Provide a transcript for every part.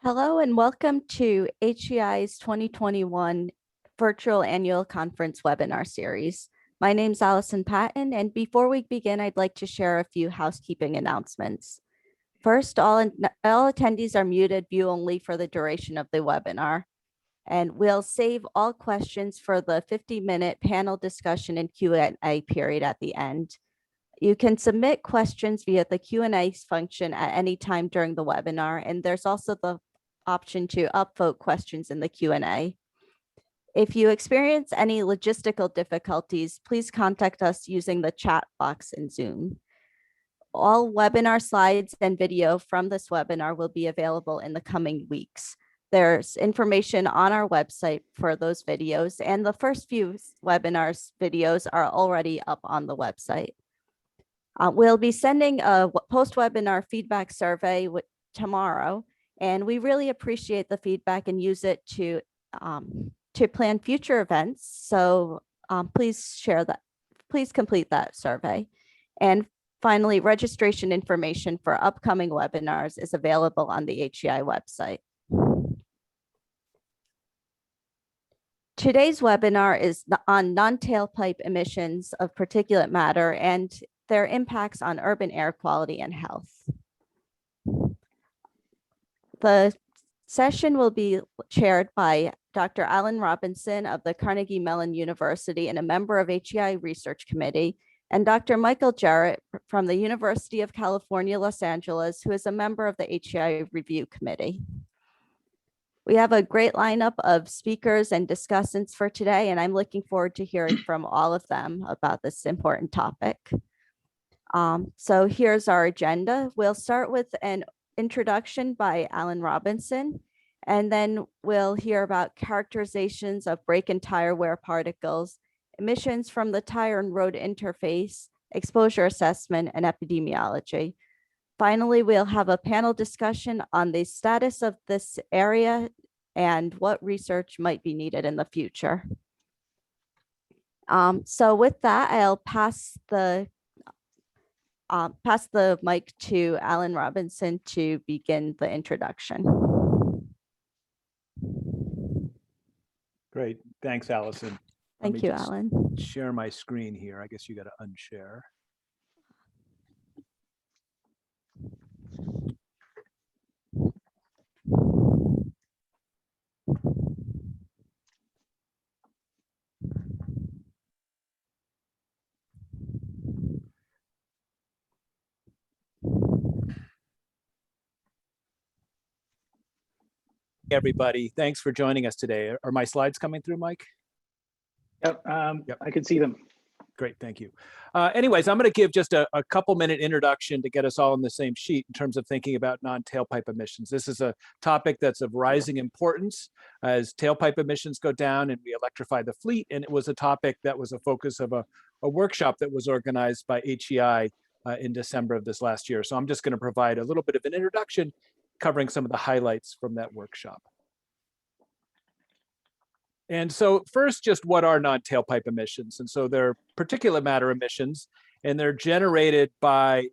Hello and welcome to HEI's 2021 Virtual Annual Conference webinar series. My name is Allison Patton, and before we begin, I'd like to share a few housekeeping announcements. First, all attendees are muted view only for the duration of the webinar, and we'll save all questions for the 50-minute panel discussion and Q&A period at the end. You can submit questions via the Q&A function at any time during the webinar, and there's also the option to upvote questions in the Q&A. If you experience any logistical difficulties, please contact us using the chat box in Zoom. All webinar slides and video from this webinar will be available in the coming weeks. There's information on our website for those videos, and the first few webinars videos are already up on the website. We'll be sending a post-webinar feedback survey tomorrow, and we really appreciate the feedback and use it to plan future events. So please share that. Please complete that survey. And finally, registration information for upcoming webinars is available on the HEI website. Today's webinar is on non-tailpipe emissions of particulate matter and their impacts on urban air quality and health. The session will be chaired by Dr. Alan Robinson of the Carnegie Mellon University and a member of HEI Research Committee, and Dr. Michael Jarrett from the University of California, Los Angeles, who is a member of the HEI Review Committee. We have a great lineup of speakers and discussants for today, and I'm looking forward to hearing from all of them about this important topic. So here's our agenda. We'll start with an introduction by Alan Robinson, and then we'll hear about characterizations of brake and tire wear particles, emissions from the tire and road interface, exposure assessment, and epidemiology. Finally, we'll have a panel discussion on the status of this area and what research might be needed in the future. So with that, I'll pass the mic to Alan Robinson to begin the introduction. Great, thanks, Allison. Thank you, Alan. Share my screen here. I guess you got to unshare. Everybody, thanks for joining us today. Are my slides coming through, Mike? Yep, I can see them. Great, thank you. Anyways, I'm going to give just a couple-minute introduction to get us all on the same sheet in terms of thinking about non-tailpipe emissions. This is a topic that's of rising importance as tailpipe emissions go down and we electrify the fleet, and it was a topic that was a focus of a workshop that was organized by HEI in December of this last year. So I'm just going to provide a little bit of an introduction covering some of the highlights from that workshop. And so first, just what are non-tailpipe emissions? And so they're particulate matter emissions, and they're generated by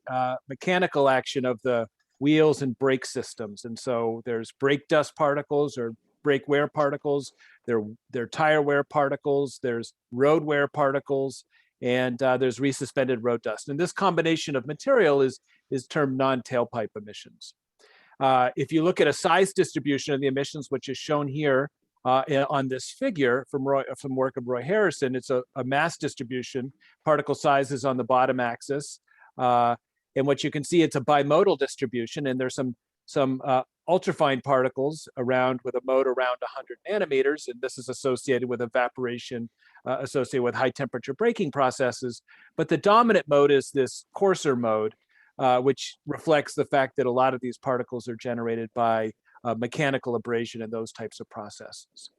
mechanical action of the wheels and brake systems. And so there's brake dust particles or brake wear particles, there are tire wear particles, there's road wear particles, and there's resuspended road dust. And this combination of material is termed non-tailpipe emissions. If you look at a size distribution of the emissions, which is shown here on this figure from work of Roy Harrison, it's a mass distribution. Particle size is on the bottom axis. And what you can see, it's a bimodal distribution, and there's some ultrafine particles around with a mode around 100 nanometers, and this is associated with evaporation associated with high temperature braking processes. But the dominant mode is this coarser mode, which reflects the fact that a lot of these particles are generated by mechanical abrasion and those types of processes.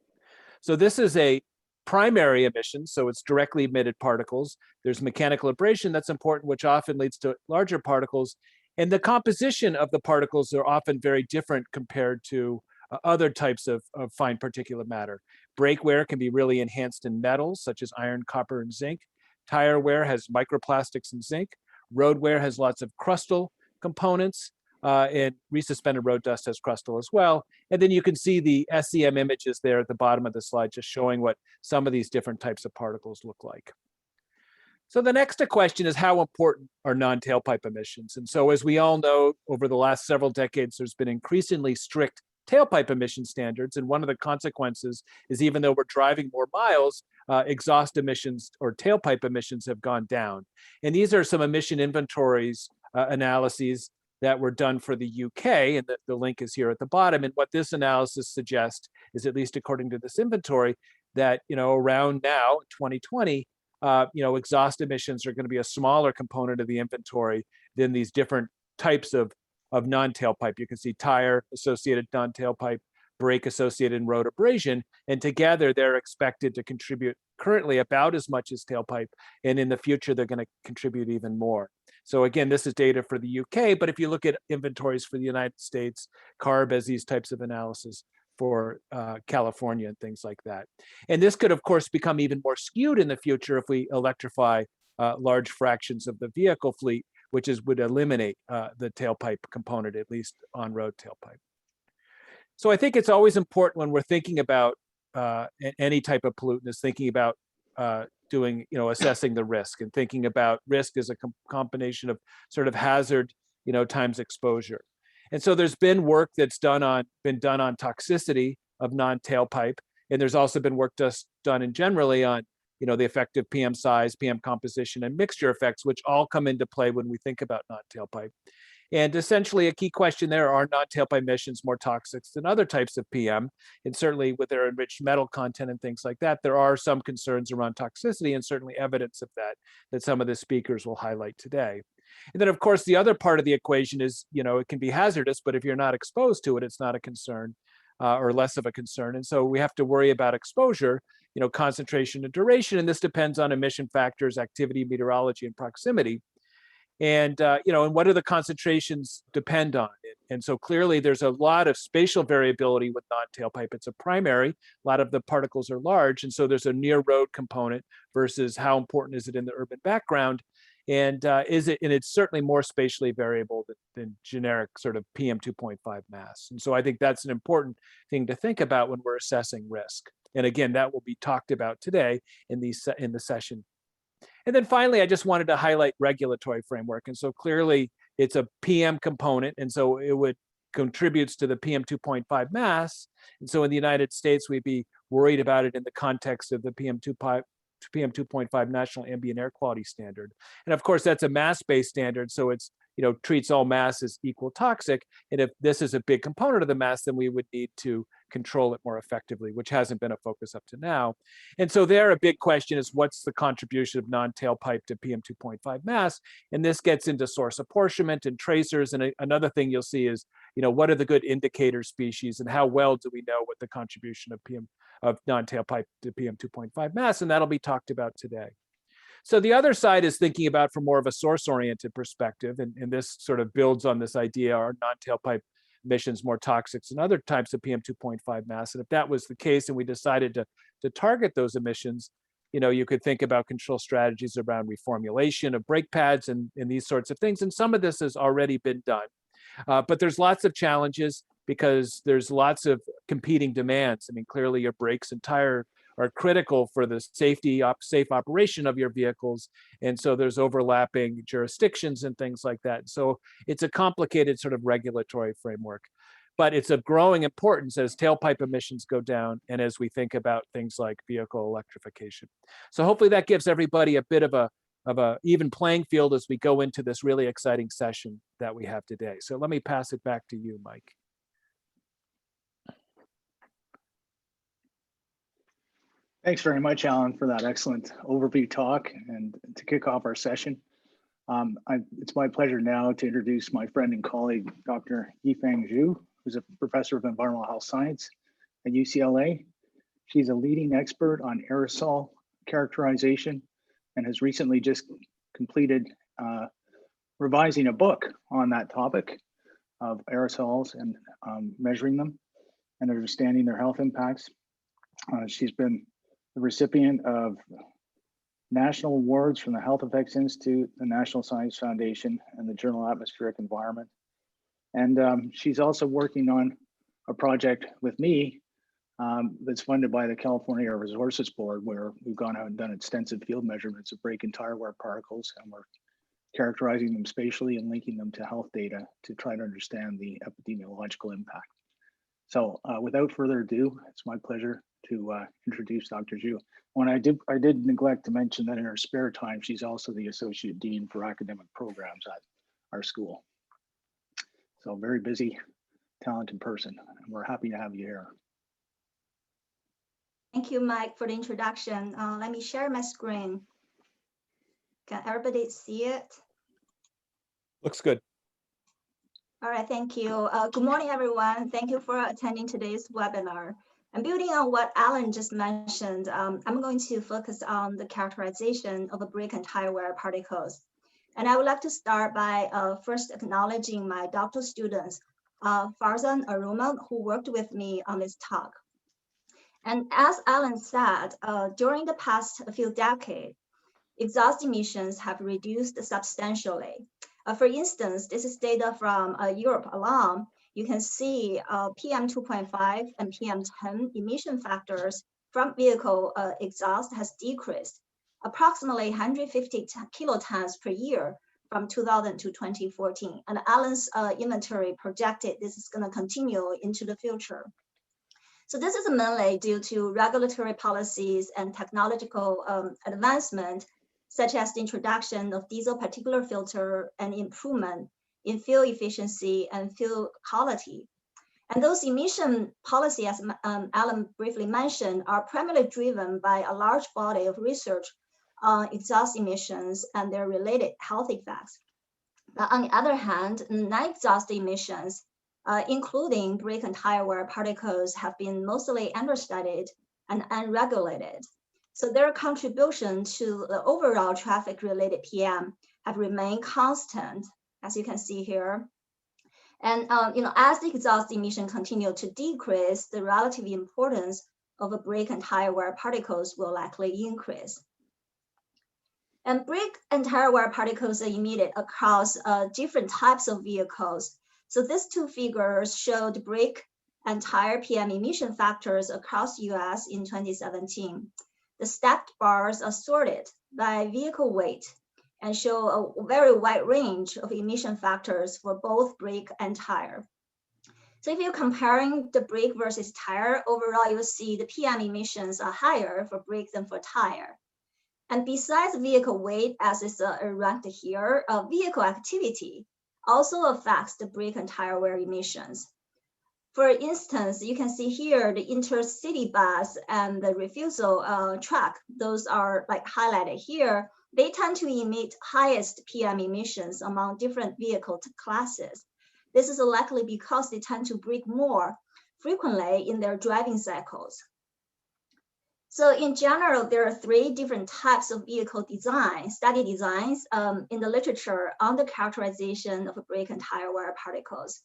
So this is a primary emission, so it's directly emitted particles. There's mechanical abrasion that's important, which often leads to larger particles. And the composition of the particles are often very different compared to other types of fine particulate matter. Brake wear can be really enhanced in metals, such as iron, copper, and zinc. Tire wear has microplastics and zinc. Road wear has lots of crustal components. and resuspended road dust has crustal as well. And then you can see the SEM images there at the bottom of the slide, just showing what some of these different types of particles look like. So the next question is, how important are non-tailpipe emissions? And so as we all know, over the last several decades, there's been increasingly strict tailpipe emission standards. And one of the consequences is, even though we're driving more miles, exhaust emissions or tailpipe emissions have gone down. And these are some emission inventories analyses that were done for the UK, and the link is here at the bottom. And what this analysis suggests is, at least according to this inventory, that around now, 2020, exhaust emissions are going to be a smaller component of the inventory than these different types of non-tailpipe. You can see tire associated non-tailpipe, brake associated and road abrasion, and together they're expected to contribute currently about as much as tailpipe, and in the future they're going to contribute even more. So again, this is data for the UK, but if you look at inventories for the United States, CARB has these types of analysis for California and things like that. And this could, of course, become even more skewed in the future if we electrify large fractions of the vehicle fleet, which would eliminate the tailpipe component, at least on-road tailpipe. So I think it's always important when we're thinking about any type of pollutant, is thinking about assessing the risk, and thinking about risk as a combination of sort of hazard, times exposure. And so there's been work that's been done on toxicity of non-tailpipe, and there's also been work done in generally on the effect of PM size, PM composition, and mixture effects, which all come into play when we think about non-tailpipe. And essentially, a key question there: are non-tailpipe emissions more toxic than other types of PM? And certainly with their enriched metal content and things like that, there are some concerns around toxicity, and certainly evidence of that some of the speakers will highlight today. And then, of course, the other part of the equation is, it can be hazardous, but if you're not exposed to it, it's not a concern, or less of a concern. And so we have to worry about exposure, concentration and duration, and this depends on emission factors, activity, meteorology, and proximity. And, and what do the concentrations depend on? And so clearly there's a lot of spatial variability with non-tailpipe. It's a primary, a lot of the particles are large. And so there's a near road component versus how important is it in the urban background? And and it's certainly more spatially variable than generic sort of PM 2.5 mass. And so I think that's an important thing to think about when we're assessing risk. And again, that will be talked about today in the session. And then finally, I just wanted to highlight regulatory framework. And so clearly it's a PM component, and so it contributes to the PM 2.5 mass. And so in the United States, we'd be worried about it in the context of the PM 2.5 National Ambient Air Quality Standard. And of course, that's a mass-based standard, so it's treats all mass as equal toxic. And if this is a big component of the mass, then we would need to control it more effectively, which hasn't been a focus up to now. And so there, a big question is, what's the contribution of non-tailpipe to PM 2.5 mass? And this gets into source apportionment and tracers. And another thing you'll see is, what are the good indicator species, and how well do we know what the contribution of non-tailpipe to PM 2.5 mass? And that'll be talked about today. So the other side is thinking about from more of a source-oriented perspective, and this sort of builds on this idea: are non-tailpipe emissions more toxic than other types of PM 2.5 mass? And if that was the case, and we decided to target those emissions, you could think about control strategies around reformulation of brake pads and these sorts of things. And some of this has already been done. But there's lots of challenges because there's lots of competing demands. I mean, clearly your brakes and tire are critical for the safe operation of your vehicles. And so there's overlapping jurisdictions and things like that. So it's a complicated sort of regulatory framework, but it's of growing importance as tailpipe emissions go down and as we think about things like vehicle electrification. So hopefully that gives everybody a bit of a even playing field as we go into this really exciting session that we have today. So let me pass it back to you, Mike. Thanks very much, Alan, for that excellent overview talk and to kick off our session. It's my pleasure now to introduce my friend and colleague, Dr. Yifeng Zhu, who's a professor of environmental health science at UCLA. She's a leading expert on aerosol characterization and has recently just completed revising a book on that topic of aerosols and measuring them and understanding their health impacts. She's been the recipient of national awards from the Health Effects Institute, the National Science Foundation, and the Journal Atmospheric Environment. And she's also working on a project with me that's funded by the California Air Resources Board, where we've gone out and done extensive field measurements of brake and tire wear particles, and we're characterizing them spatially and linking them to health data to try to understand the epidemiological impact. So without further ado, it's my pleasure to introduce Dr. Zhu. When I did neglect to mention that in her spare time, she's also the Associate Dean for Academic Programs at our school. So very busy, talented person, and we're happy to have you here. Thank you, Mike, for the introduction. Let me share my screen. Can everybody see it? Looks good. All right, thank you. Good morning, everyone. Thank you for attending today's webinar. And building on what Alan just mentioned, I'm going to focus on the characterization of brake and tire wear particles. And I would like to start by first acknowledging my doctoral students, Farzan Aruma, who worked with me on this talk. And as Alan said, during the past few decades, exhaust emissions have reduced substantially. For instance, this is data from Europe alone. You can see PM 2.5 and PM 10 emission factors from vehicle exhaust has decreased approximately 150 kilotons per year from 2000 to 2014. And Alan's inventory projected this is going to continue into the future. So this is mainly due to regulatory policies and technological advancement, such as the introduction of diesel particulate filter and improvement in fuel efficiency and fuel quality. And those emission policies, as Alan briefly mentioned, are primarily driven by a large body of research on exhaust emissions and their related health effects. But on the other hand, non-exhaust emissions, including brake and tire wear particles, have been mostly understudied and unregulated. So their contribution to the overall traffic-related PM have remained constant, as you can see here. And as the exhaust emission continue to decrease, the relative importance of a brake and tire wear particles will likely increase. And brake and tire wear particles are emitted across different types of vehicles. So these two figures show the brake and tire PM emission factors across US in 2017. The stacked bars are sorted by vehicle weight and show a very wide range of emission factors for both brake and tire. So if you're comparing the brake versus tire, overall you'll see the PM emissions are higher for brake than for tire. And besides vehicle weight, as is ranked here, vehicle activity also affects the brake and tire wear emissions. For instance, you can see here the intercity bus and the refusal truck, those are like highlighted here. They tend to emit highest PM emissions among different vehicle classes. This is likely because they tend to brake more frequently in their driving cycles. So in general, there are three different types of vehicle design, study designs in the literature on the characterization of brake and tire wear particles.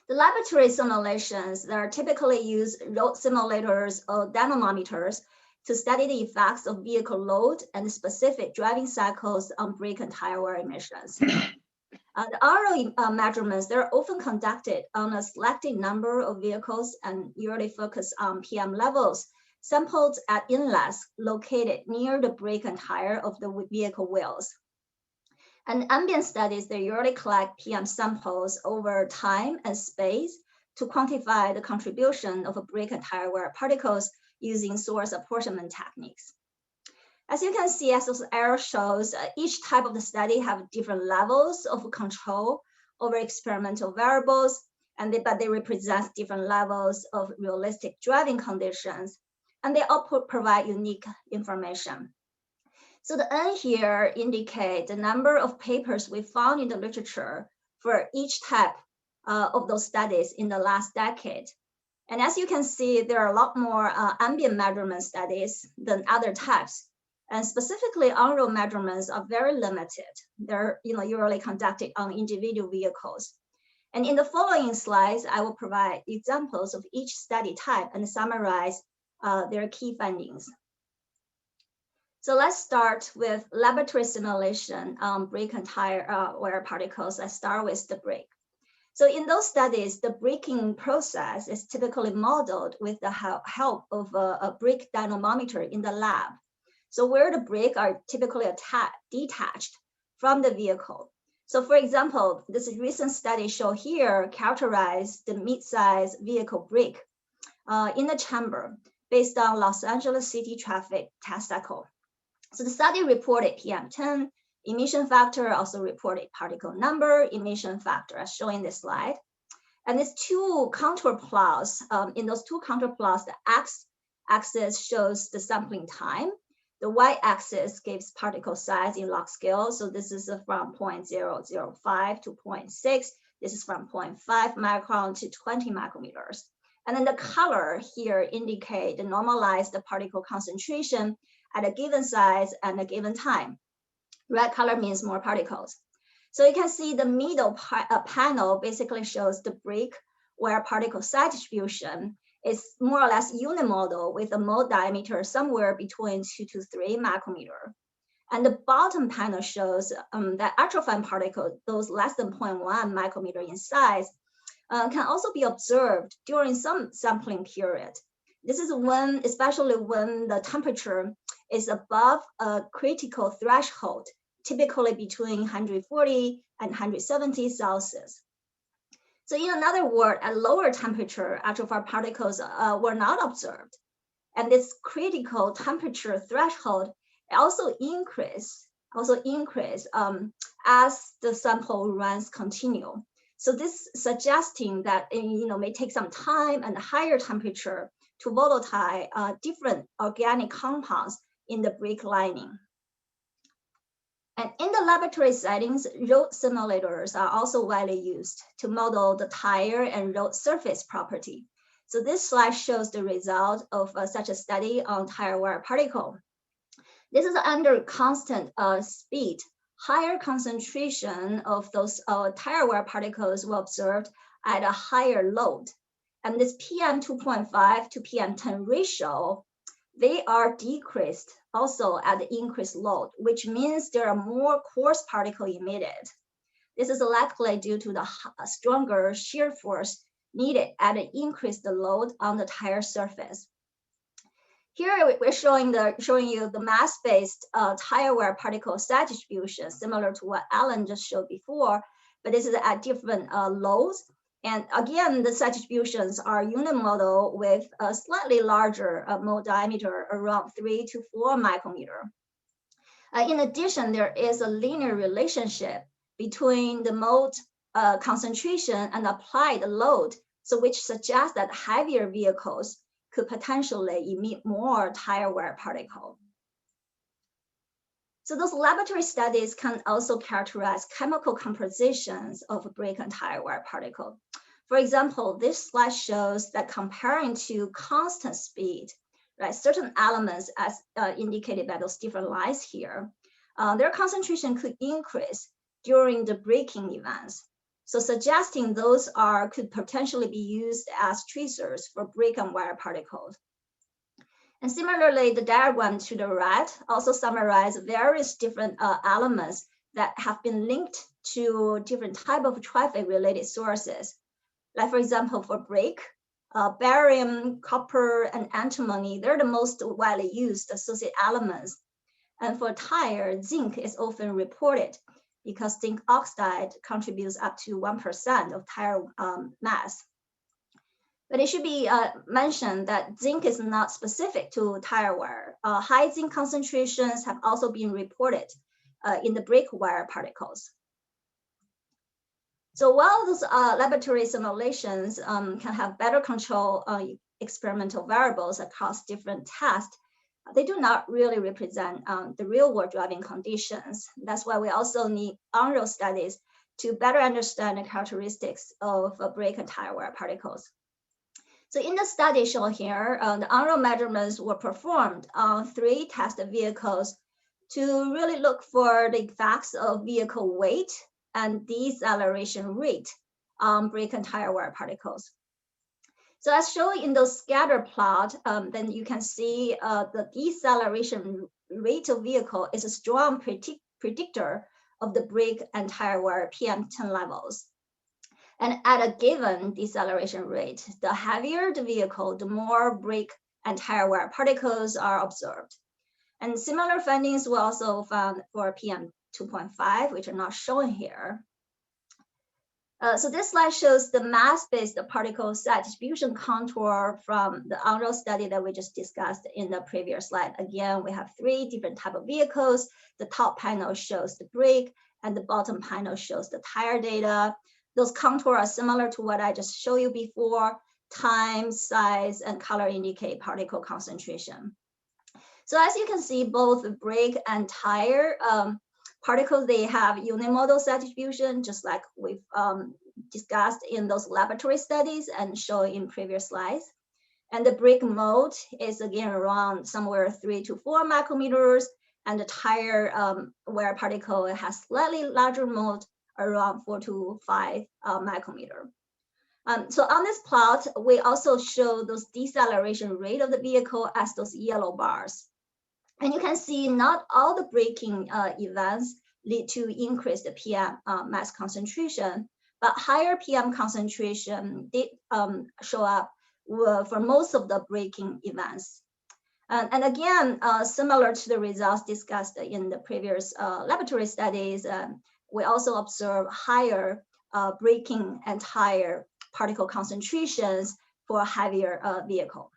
The laboratory simulations that are typically use road simulators or dynamometers to study the effects of vehicle load and specific driving cycles on brake and tire wear emissions. The RO measurements, they're often conducted on a selected number of vehicles and usually focus on PM levels sampled at inlets located near the brake and tire of the vehicle wheels. And ambient studies, they usually collect PM samples over time and space to quantify the contribution of brake and tire wear particles using source apportionment techniques. As you can see, as this arrow shows, each type of the study have different levels of control over experimental variables, but they represent different levels of realistic driving conditions, and they all provide unique information. So the N here indicate the number of papers we found in the literature for each type of those studies in the last decade. And as you can see, there are a lot more ambient measurement studies than other types. And specifically, on-road measurements are very limited. They're usually conducted on individual vehicles. And in the following slides, I will provide examples of each study type and summarize their key findings. So let's start with laboratory simulation on brake and tire wear particles. I start with the brake. So in those studies, the braking process is typically modeled with the help of a brake dynamometer in the lab. So where the brakes are typically detached from the vehicle. So for example, this recent study shown here characterize the mid-size vehicle brake in the chamber based on Los Angeles City traffic test cycle. So the study reported PM10, emission factor, also reported particle number, emission factor as shown in this slide. And these two contour plots, in those two contour plots, the x-axis shows the sampling time. The y-axis gives particle size in log scale. So this is from 0.005 to 0.6. This is from 0.5 micron to 20 micrometers. And then the color here indicate the normalized particle concentration at a given size and a given time. Red color means more particles. So you can see the middle panel basically shows the brake where particle size distribution is more or less unimodal with a mode diameter somewhere between 2 to 3 micrometer. And the bottom panel shows that ultrafine particles, those less than 0.1 micrometer in size, can also be observed during some sampling period. This is when, especially when the temperature is above a critical threshold, typically between 140 and 170 Celsius. So in another word, at lower temperature, ultrafine particles were not observed. And this critical temperature threshold also increase as the sample runs continue. So this suggesting that it may take some time and higher temperature to volatile different organic compounds in the brake lining. And in the laboratory settings, road simulators are also widely used to model the tire and road surface property. So this slide shows the result of such a study on tire wear particle. This is under constant speed. Higher concentration of those tire wear particles were observed at a higher load. And this PM2.5 to PM10 ratio, they are decreased also at the increased load, which means there are more coarse particles emitted. This is likely due to the stronger shear force needed at an increased load on the tire surface. Here we're showing you the mass-based tire wear particle size distribution, similar to what Alan just showed before, but this is at different loads. And again, the size distributions are unimodal with a slightly larger mode diameter, around 3 to 4 micrometer. In addition, there is a linear relationship between the mode concentration and applied load, so which suggests that heavier vehicles could potentially emit more tire wear particle. So those laboratory studies can also characterize chemical compositions of brake and tire wear particle. For example, this slide shows that comparing to constant speed, right, certain elements as indicated by those different lines here, their concentration could increase during the braking events. So suggesting those could potentially be used as tracers for brake and wear particles. And similarly, the diagram to the right also summarizes various different elements that have been linked to different type of traffic related sources. Like for example, for brake, barium, copper, and antimony, they're the most widely used associated elements. And for tire, zinc is often reported because zinc oxide contributes up to 1% of tire mass. But it should be mentioned that zinc is not specific to tire wear. High zinc concentrations have also been reported in the brake wear particles. So while those laboratory simulations can have better control experimental variables across different tests, they do not really represent the real world driving conditions. That's why we also need on-road studies to better understand the characteristics of brake and tire wear particles. So in the study shown here, the on-road measurements were performed on 3 tested vehicles to really look for the effects of vehicle weight and deceleration rate on brake and tire wear particles. So as shown in the scatter plot, then you can see the deceleration rate of vehicle is a strong predictor of the brake and tire wear PM10 levels. And at a given deceleration rate, the heavier the vehicle, the more brake and tire wear particles are observed. And similar findings were also found for PM 2.5, which are not shown here. So this slide shows the mass-based particle size distribution contour from the on-road study that we just discussed in the previous slide. Again, we have 3 different types of vehicles. The top panel shows the brake, and the bottom panel shows the tire data. Those contours are similar to what I just showed you before. Time, size, and color indicate particle concentration. So as you can see, both the brake and tire particles, they have unimodal size distribution, just like we've discussed in those laboratory studies and shown in previous slides. And the brake mode is again around somewhere 3 to 4 micrometers, and the tire wear particle has slightly larger mode, around 4 to 5 micrometer. So on this plot, we also show those deceleration rate of the vehicle as those yellow bars. And you can see not all the braking events lead to increased PM mass concentration, but higher PM concentration did show up for most of the braking events. And again, similar to the results discussed in the previous laboratory studies, we also observe higher braking and tire particle concentrations for a heavier vehicle.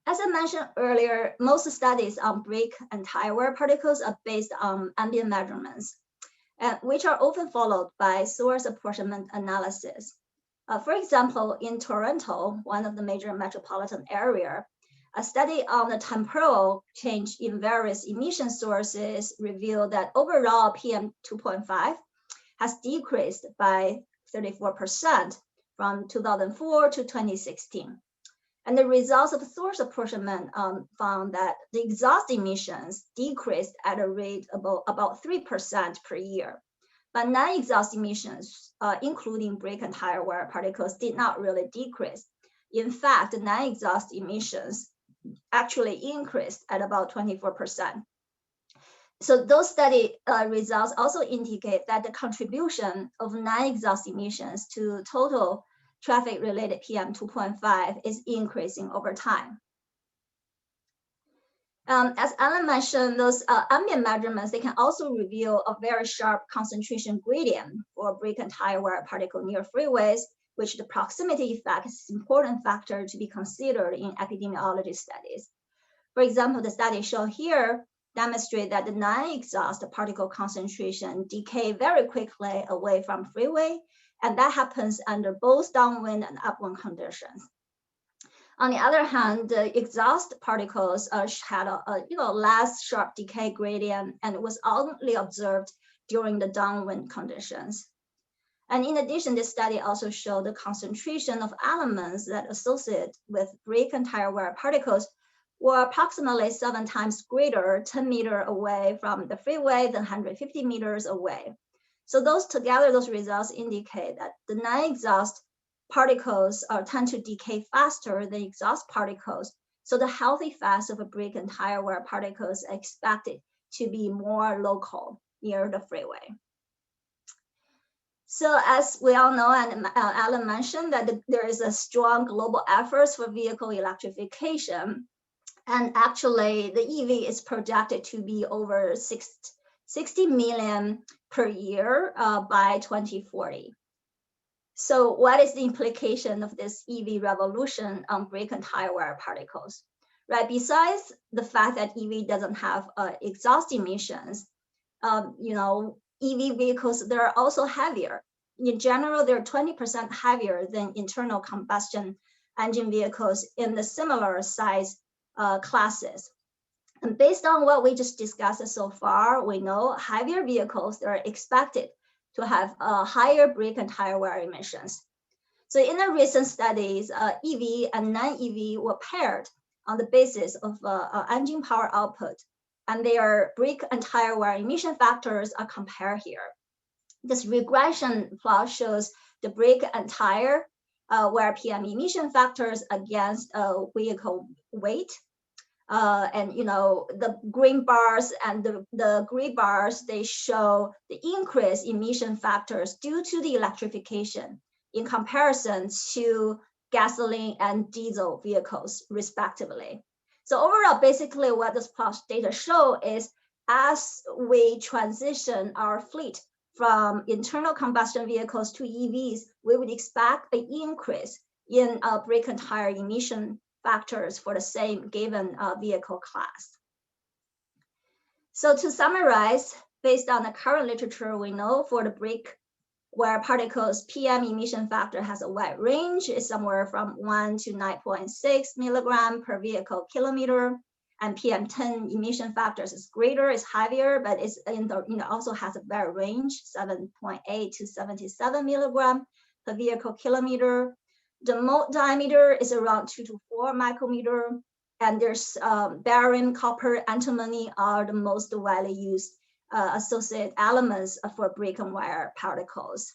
As I mentioned earlier, most studies on brake and tire wear particles are based on ambient measurements, which are often followed by source apportionment analysis. For example, in Toronto, one of the major metropolitan areas, a study on the temporal change in various emission sources revealed that overall PM 2.5 has decreased by 34% from 2004 to 2016. And the results of source apportionment found that the exhaust emissions decreased at a rate about 3% per year. But non-exhaust emissions, including brake and tire wear particles, did not really decrease. In fact, non-exhaust emissions actually increased at about 24%. So those study results also indicate that the contribution of non-exhaust emissions to total traffic-related PM 2.5 is increasing over time. As Alan mentioned, those ambient measurements, they can also reveal a very sharp concentration gradient for brake and tire wear particle near freeways, which the proximity effect is an important factor to be considered in epidemiology studies. For example, the study shown here demonstrate that the non-exhaust particle concentration decay very quickly away from freeway, and that happens under both downwind and upwind conditions. On the other hand, the exhaust particles had a less sharp decay gradient, and it was only observed during the downwind conditions. And in addition, this study also showed the concentration of elements that associate with brake and tire wear particles were approximately 7 times greater 10 meters away from the freeway than 150 meters away. So those together, those results indicate that the non-exhaust particles tend to decay faster than exhaust particles. So the health effects of a brake and tire wear particles are expected to be more local near the freeway. So as we all know, and Alan mentioned, that there is a strong global efforts for vehicle electrification. And actually, the EV is projected to be over 60 million per year by 2040. So what is the implication of this EV revolution on brake and tire wear particles? Right, besides the fact that EV doesn't have exhaust emissions, EV vehicles, they're also heavier. In general, they're 20% heavier than internal combustion engine vehicles in the similar size classes. And based on what we just discussed so far, we know heavier vehicles are expected to have higher brake and tire wear emissions. So in the recent studies, EV and non-EV were paired on the basis of engine power output, and their brake and tire wear emission factors are compared here. This regression plot shows the brake and tire wear PM emission factors against vehicle weight. And the green bars and the gray bars, they show the increased emission factors due to the electrification in comparison to gasoline and diesel vehicles, respectively. So overall, basically what this plot data show is as we transition our fleet from internal combustion vehicles to EVs, we would expect an increase in brake and tire emission factors for the same given vehicle class. So to summarize, based on the current literature, we know for the brake where particles PM emission factor has a wide range, is somewhere from 1 to 9.6 milligram per vehicle kilometer, and PM10 emission factors is greater, is heavier, but it's also has a wide range, 7.8 to 77 milligram per vehicle kilometer. The mold diameter is around 2 to 4 micrometer, and there's barium, copper, antimony are the most widely used associated elements for brake and wire particles.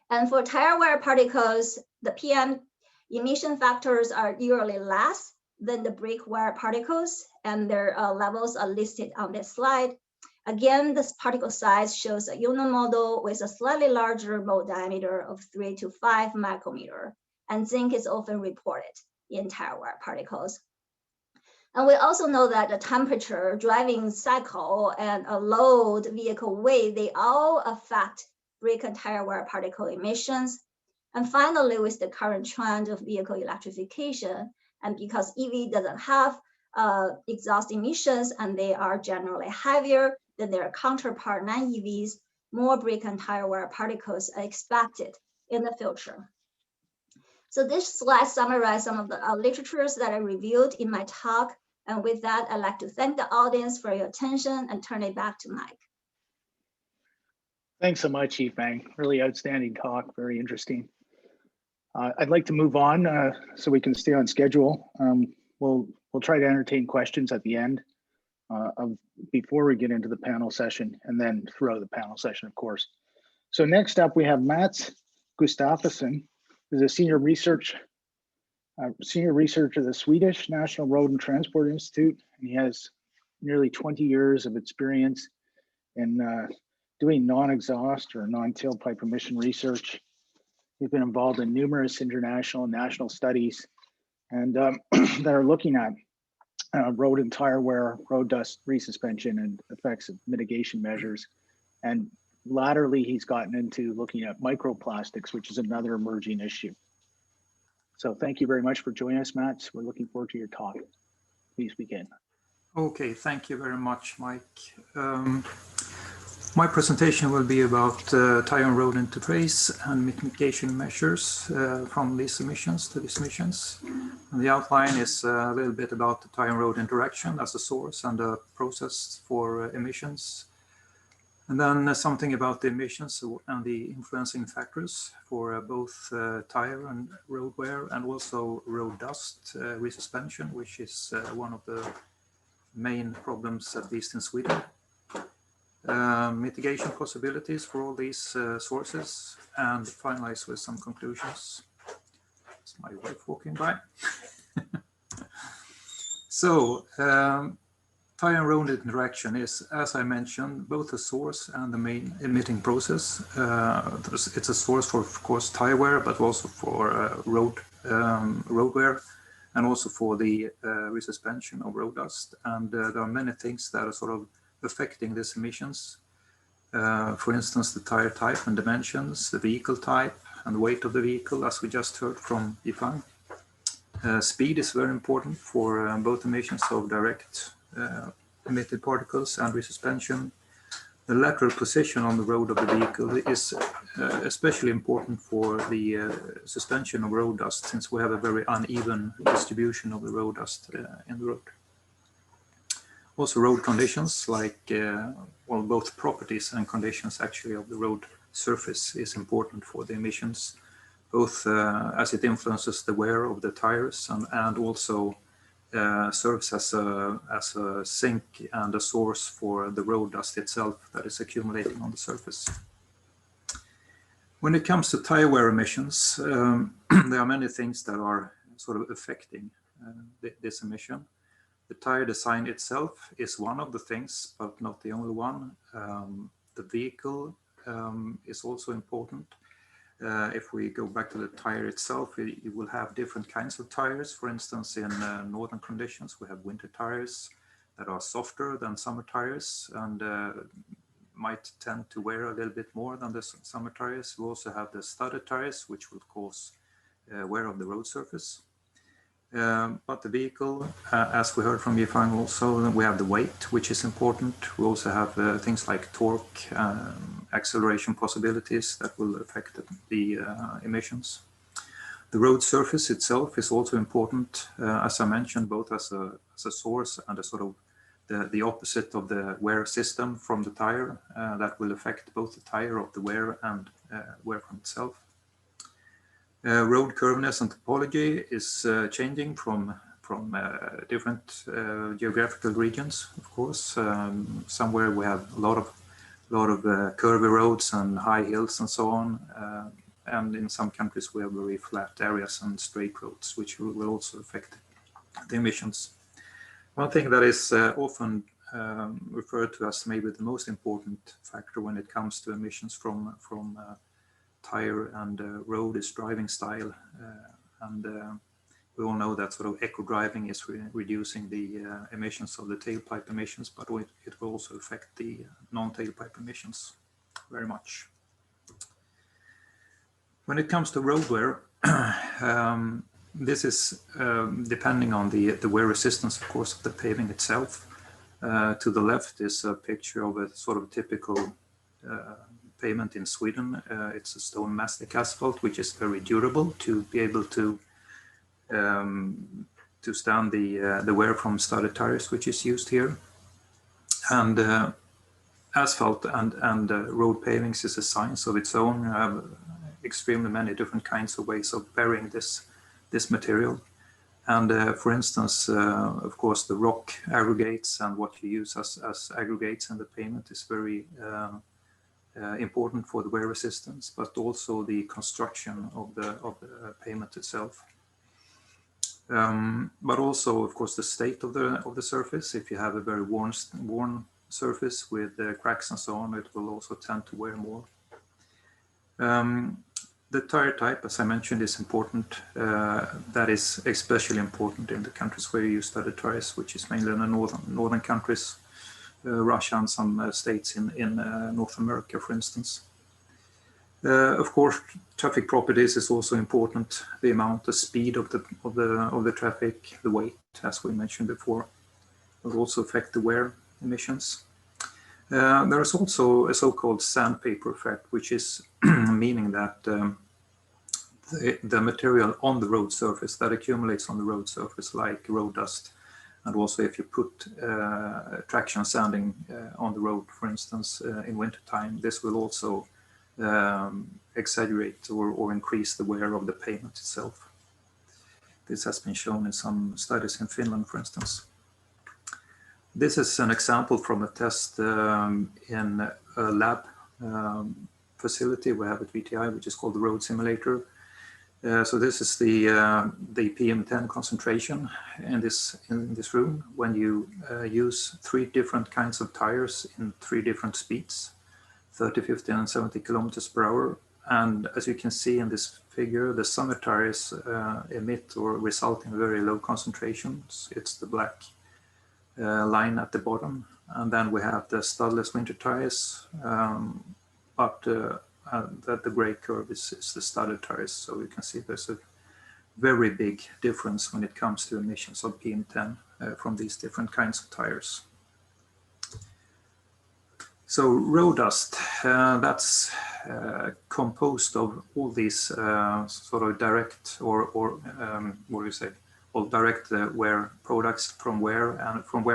And for tire wear particles, the PM emission factors are usually less than the brake wear particles, and their levels are listed on this slide. Again, this particle size shows a unimodal with a slightly larger mold diameter of 3 to 5 micrometer, and zinc is often reported in tire wear particles. And we also know that the temperature, driving cycle, and a load, vehicle weight, they all affect brake and tire wear particle emissions. And finally, with the current trend of vehicle electrification, and because EV doesn't have exhaust emissions and they are generally heavier than their counterpart non-EVs, more brake and tire wear particles are expected in the future. So this slide summarizes some of the literatures that I reviewed in my talk. And with that, I'd like to thank the audience for your attention and turn it back to Mike. Thanks so much, Yifeng. Really outstanding talk, very interesting. I'd like to move on so we can stay on schedule. We'll try to entertain questions at the end before we get into the panel session, and then throughout the panel session, of course. So next up, we have Mats Gustafsson, who's a senior researcher at the Swedish National Road and Transport Institute, and he has nearly 20 years of experience in doing non-exhaust or non-tailpipe emission research. He's been involved in numerous international and national studies and that are looking at road and tire wear, road dust resuspension, and effects of mitigation measures. And latterly, he's gotten into looking at microplastics, which is another emerging issue. So thank you very much for joining us, Matt. We're looking forward to your talk. Please begin. Okay, thank you very much, Mike. My presentation will be about tire and road interface and mitigation measures from these emissions to these emissions. And the outline is a little bit about the tire and road interaction as a source and a process for emissions. And then something about the emissions and the influencing factors for both tire and road wear, and also road dust resuspension, which is one of the main problems, at least in Sweden. Mitigation possibilities for all these sources, and finalize with some conclusions. It's my wife walking by. So, tire and road interaction is, as I mentioned, both a source and the main emitting process. It's a source for, of course, tire wear, but also for road wear, and also for the resuspension of road dust. And there are many things that are sort of affecting these emissions. For instance, the tire type and dimensions, the vehicle type and the weight of the vehicle, as we just heard from Yifeng. Speed is very important for both emissions of direct emitted particles and resuspension. The lateral position on the road of the vehicle is especially important for the suspension of road dust, since we have a very uneven distribution of the road dust in the road. Also, road conditions, like well, both properties and conditions actually of the road surface is important for the emissions, both as it influences the wear of the tires and also serves as a sink and a source for the road dust itself that is accumulating on the surface. When it comes to tire wear emissions, there are many things that are sort of affecting this emission. The tire design itself is one of the things, but not the only one. The vehicle is also important. If we go back to the tire itself, you will have different kinds of tires. For instance, in northern conditions, we have winter tires that are softer than summer tires and might tend to wear a little bit more than the summer tires. We also have the studded tires, which will cause wear of the road surface. But the vehicle, as we heard from Yifang also, we have the weight, which is important. We also have things like torque, acceleration possibilities that will affect the emissions. The road surface itself is also important, as I mentioned, both as a source and a sort of the opposite of the wear system from the tire that will affect both the tire of the wear and wear from itself. Road curviness and topology is changing from different geographical regions, of course. Somewhere we have a lot of curvy roads and high hills and so on. And in some countries we have very flat areas and straight roads, which will also affect the emissions. One thing that is often referred to as maybe the most important factor when it comes to emissions from tire and road is driving style. We all know that sort of eco-driving is reducing the emissions of the tailpipe emissions, but it will also affect the non-tailpipe emissions very much. When it comes to road wear, this is depending on the wear resistance, of course, of the paving itself. To the left is a picture of a sort of typical pavement in Sweden. It's a stone mastic asphalt, which is very durable to be able to stand the wear from studded tires, which is used here. And asphalt and road pavings is a science of its own. You have extremely many different kinds of ways of burying this material. And for instance, of course, the rock aggregates and what you use as aggregates in the pavement is very important for the wear resistance, but also the construction of the pavement itself. But also, of course, the state of the surface. If you have a very worn surface with cracks and so on, it will also tend to wear more. The tire type, as I mentioned, is important. That is especially important in the countries where you use studded tires, which is mainly in the northern countries, Russia and some states in North America, for instance. Of course, traffic properties is also important. The amount, the speed of the traffic, the weight, as we mentioned before, will also affect the wear emissions. There is also a so-called sandpaper effect, which is meaning that the material on the road surface that accumulates on the road surface, like road dust, and also if you put traction sanding on the road, for instance, in wintertime, this will also exaggerate or increase the wear of the pavement itself. This has been shown in some studies in Finland, for instance. This is an example from a test in a lab facility we have at VTI, which is called the road simulator. So this is the PM10 concentration in this room when you use 3 different kinds of tires in 3 different speeds, 30, 50, and 70 kilometers per hour. And as you can see in this figure, the summer tires emit or result in very low concentrations. It's the black line at the bottom. And then we have the studless winter tires, but the gray curve is the studded tires. So you can see there's a very big difference when it comes to emissions of PM10 from these different kinds of tires. So road dust, that's composed of all these sort of direct or what do you say, all direct wear products from wear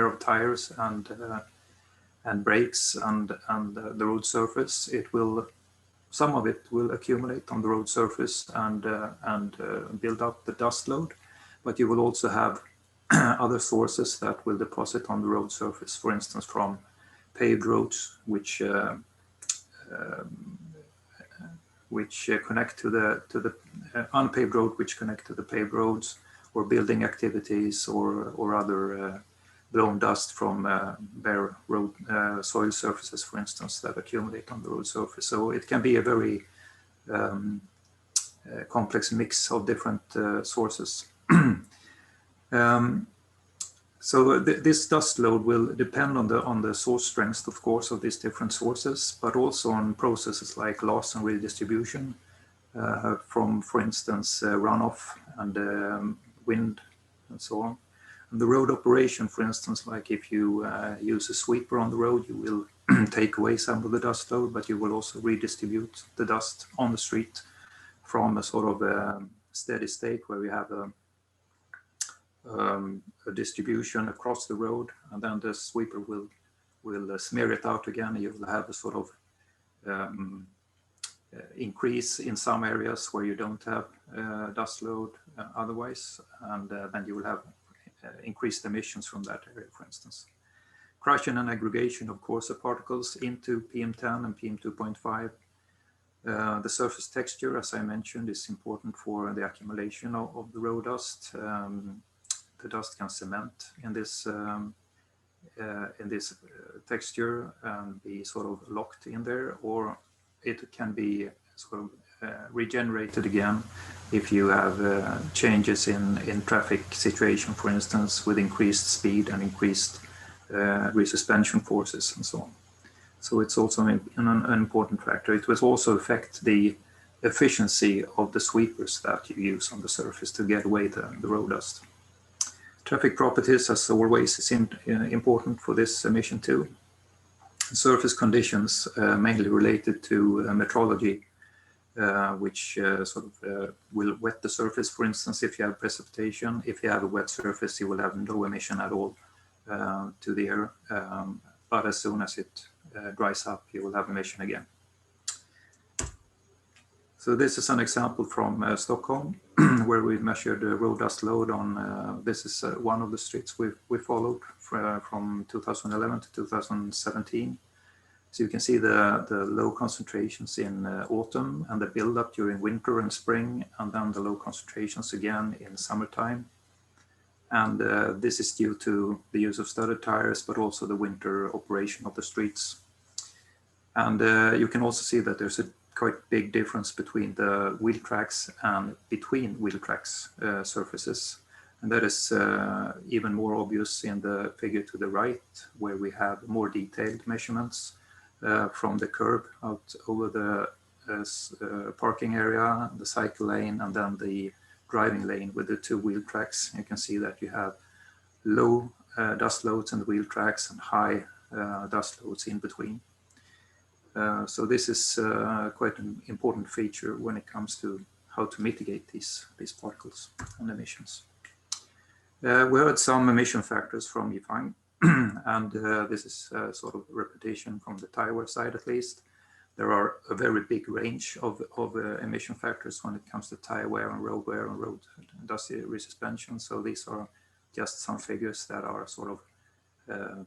of tires and brakes and the road surface. Some of it will accumulate on the road surface and build up the dust load, but you will also have other sources that will deposit on the road surface, for instance, from paved roads, which connect to the unpaved road, which connect to the paved roads, or building activities, or other blown dust from bare road soil surfaces, for instance, that accumulate on the road surface. So it can be a very complex mix of different sources. So this dust load will depend on the source strength, of course, of these different sources, but also on processes like loss and redistribution from, for instance, runoff and wind and so on. And the road operation, for instance, like if you use a sweeper on the road, you will take away some of the dust load, but you will also redistribute the dust on the street from a sort of steady state where we have a distribution across the road, and then the sweeper will smear it out again. You will have a sort of increase in some areas where you don't have dust load otherwise, and then you will have increased emissions from that area, for instance. Crushing and aggregation, of course, of particles into PM10 and PM2.5. The surface texture, as I mentioned, is important for the accumulation of the road dust. The dust can cement in this texture and be sort of locked in there, or it can be sort of regenerated again if you have changes in traffic situation, for instance, with increased speed and increased resuspension forces and so on. So it's also an important factor. It will also affect the efficiency of the sweepers that you use on the surface to get away the road dust. Traffic properties, as always, is important for this emission too. Surface conditions, mainly related to metrology, which sort of will wet the surface. For instance, if you have precipitation, if you have a wet surface, you will have no emission at all to the air. But as soon as it dries up, you will have emission again. So this is an example from Stockholm, where we measured road dust load on, this is one of the streets we followed from 2011 to 2017. So you can see the low concentrations in autumn and the buildup during winter and spring, and then the low concentrations again in summertime. And this is due to the use of studded tires, but also the winter operation of the streets. And you can also see that there's a quite big difference between the wheel tracks and between wheel tracks surfaces. And that is even more obvious in the figure to the right, where we have more detailed measurements from the curb out over the parking area, the cycle lane, and then the driving lane with the two wheel tracks. You can see that you have low dust loads in the wheel tracks and high dust loads in between. So this is quite an important feature when it comes to how to mitigate these particles and emissions. We heard some emission factors from Yifang, and this is sort of a repetition from the tire side at least. There are a very big range of emission factors when it comes to tire wear and road dust resuspension. So these are just some figures that are sort of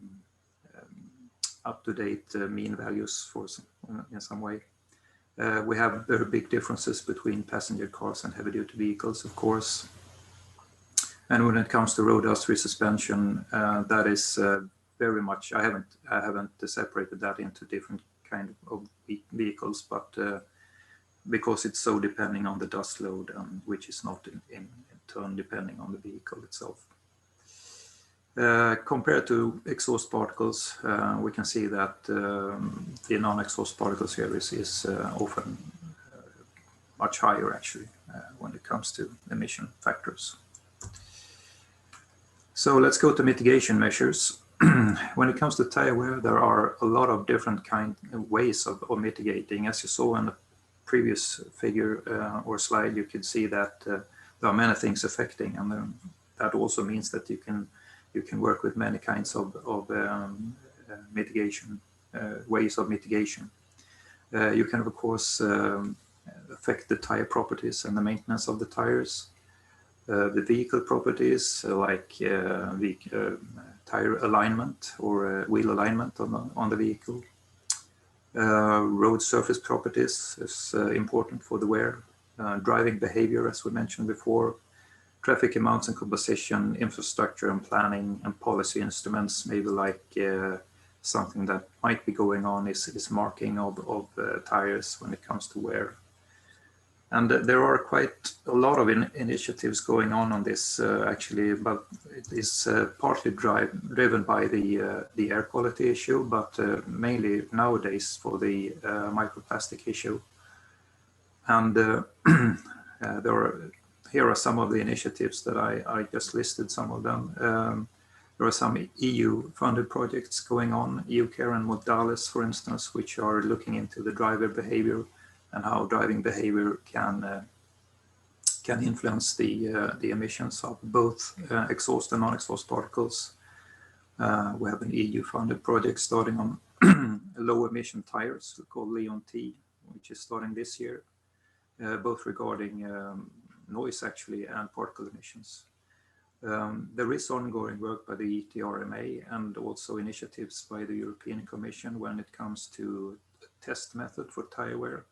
up-to-date mean values for in some way. We have very big differences between passenger cars and heavy-duty vehicles, of course. And when it comes to road dust resuspension, that is very much, I haven't separated that into different kind of vehicles, but because it's so depending on the dust load, which is not in turn depending on the vehicle itself. Compared to exhaust particles, we can see that the non-exhaust particle series is often much higher actually when it comes to emission factors. So let's go to mitigation measures. When it comes to tire wear, there are a lot of different ways of mitigating. As you saw in the previous figure or slide, you could see that there are many things affecting, and that also means that you can work with many kinds of mitigation, ways of mitigation. You can, of course, affect the tire properties and the maintenance of the tires. The vehicle properties, like tire alignment or wheel alignment on the vehicle. Road surface properties is important for the wear. Driving behavior, as we mentioned before. traffic amounts and composition, infrastructure and planning, and policy instruments, maybe like something that might be going on is marking of tires when it comes to wear. And there are quite a lot of initiatives going on this actually, but it is partly driven by the air quality issue, but mainly nowadays for the microplastic issue. And here are some of the initiatives that I just listed, some of them. There are some EU-funded projects going on, EUCare and Modalis, for instance, which are looking into the driver behavior and how driving behavior can influence the emissions of both exhaust and non-exhaust particles. We have an EU-funded project starting on low-emission tires called Leon T, which is starting this year, both regarding noise actually and particle emissions. There is ongoing work by the ETRMA and also initiatives by the European Commission when it comes to test method for tire wear.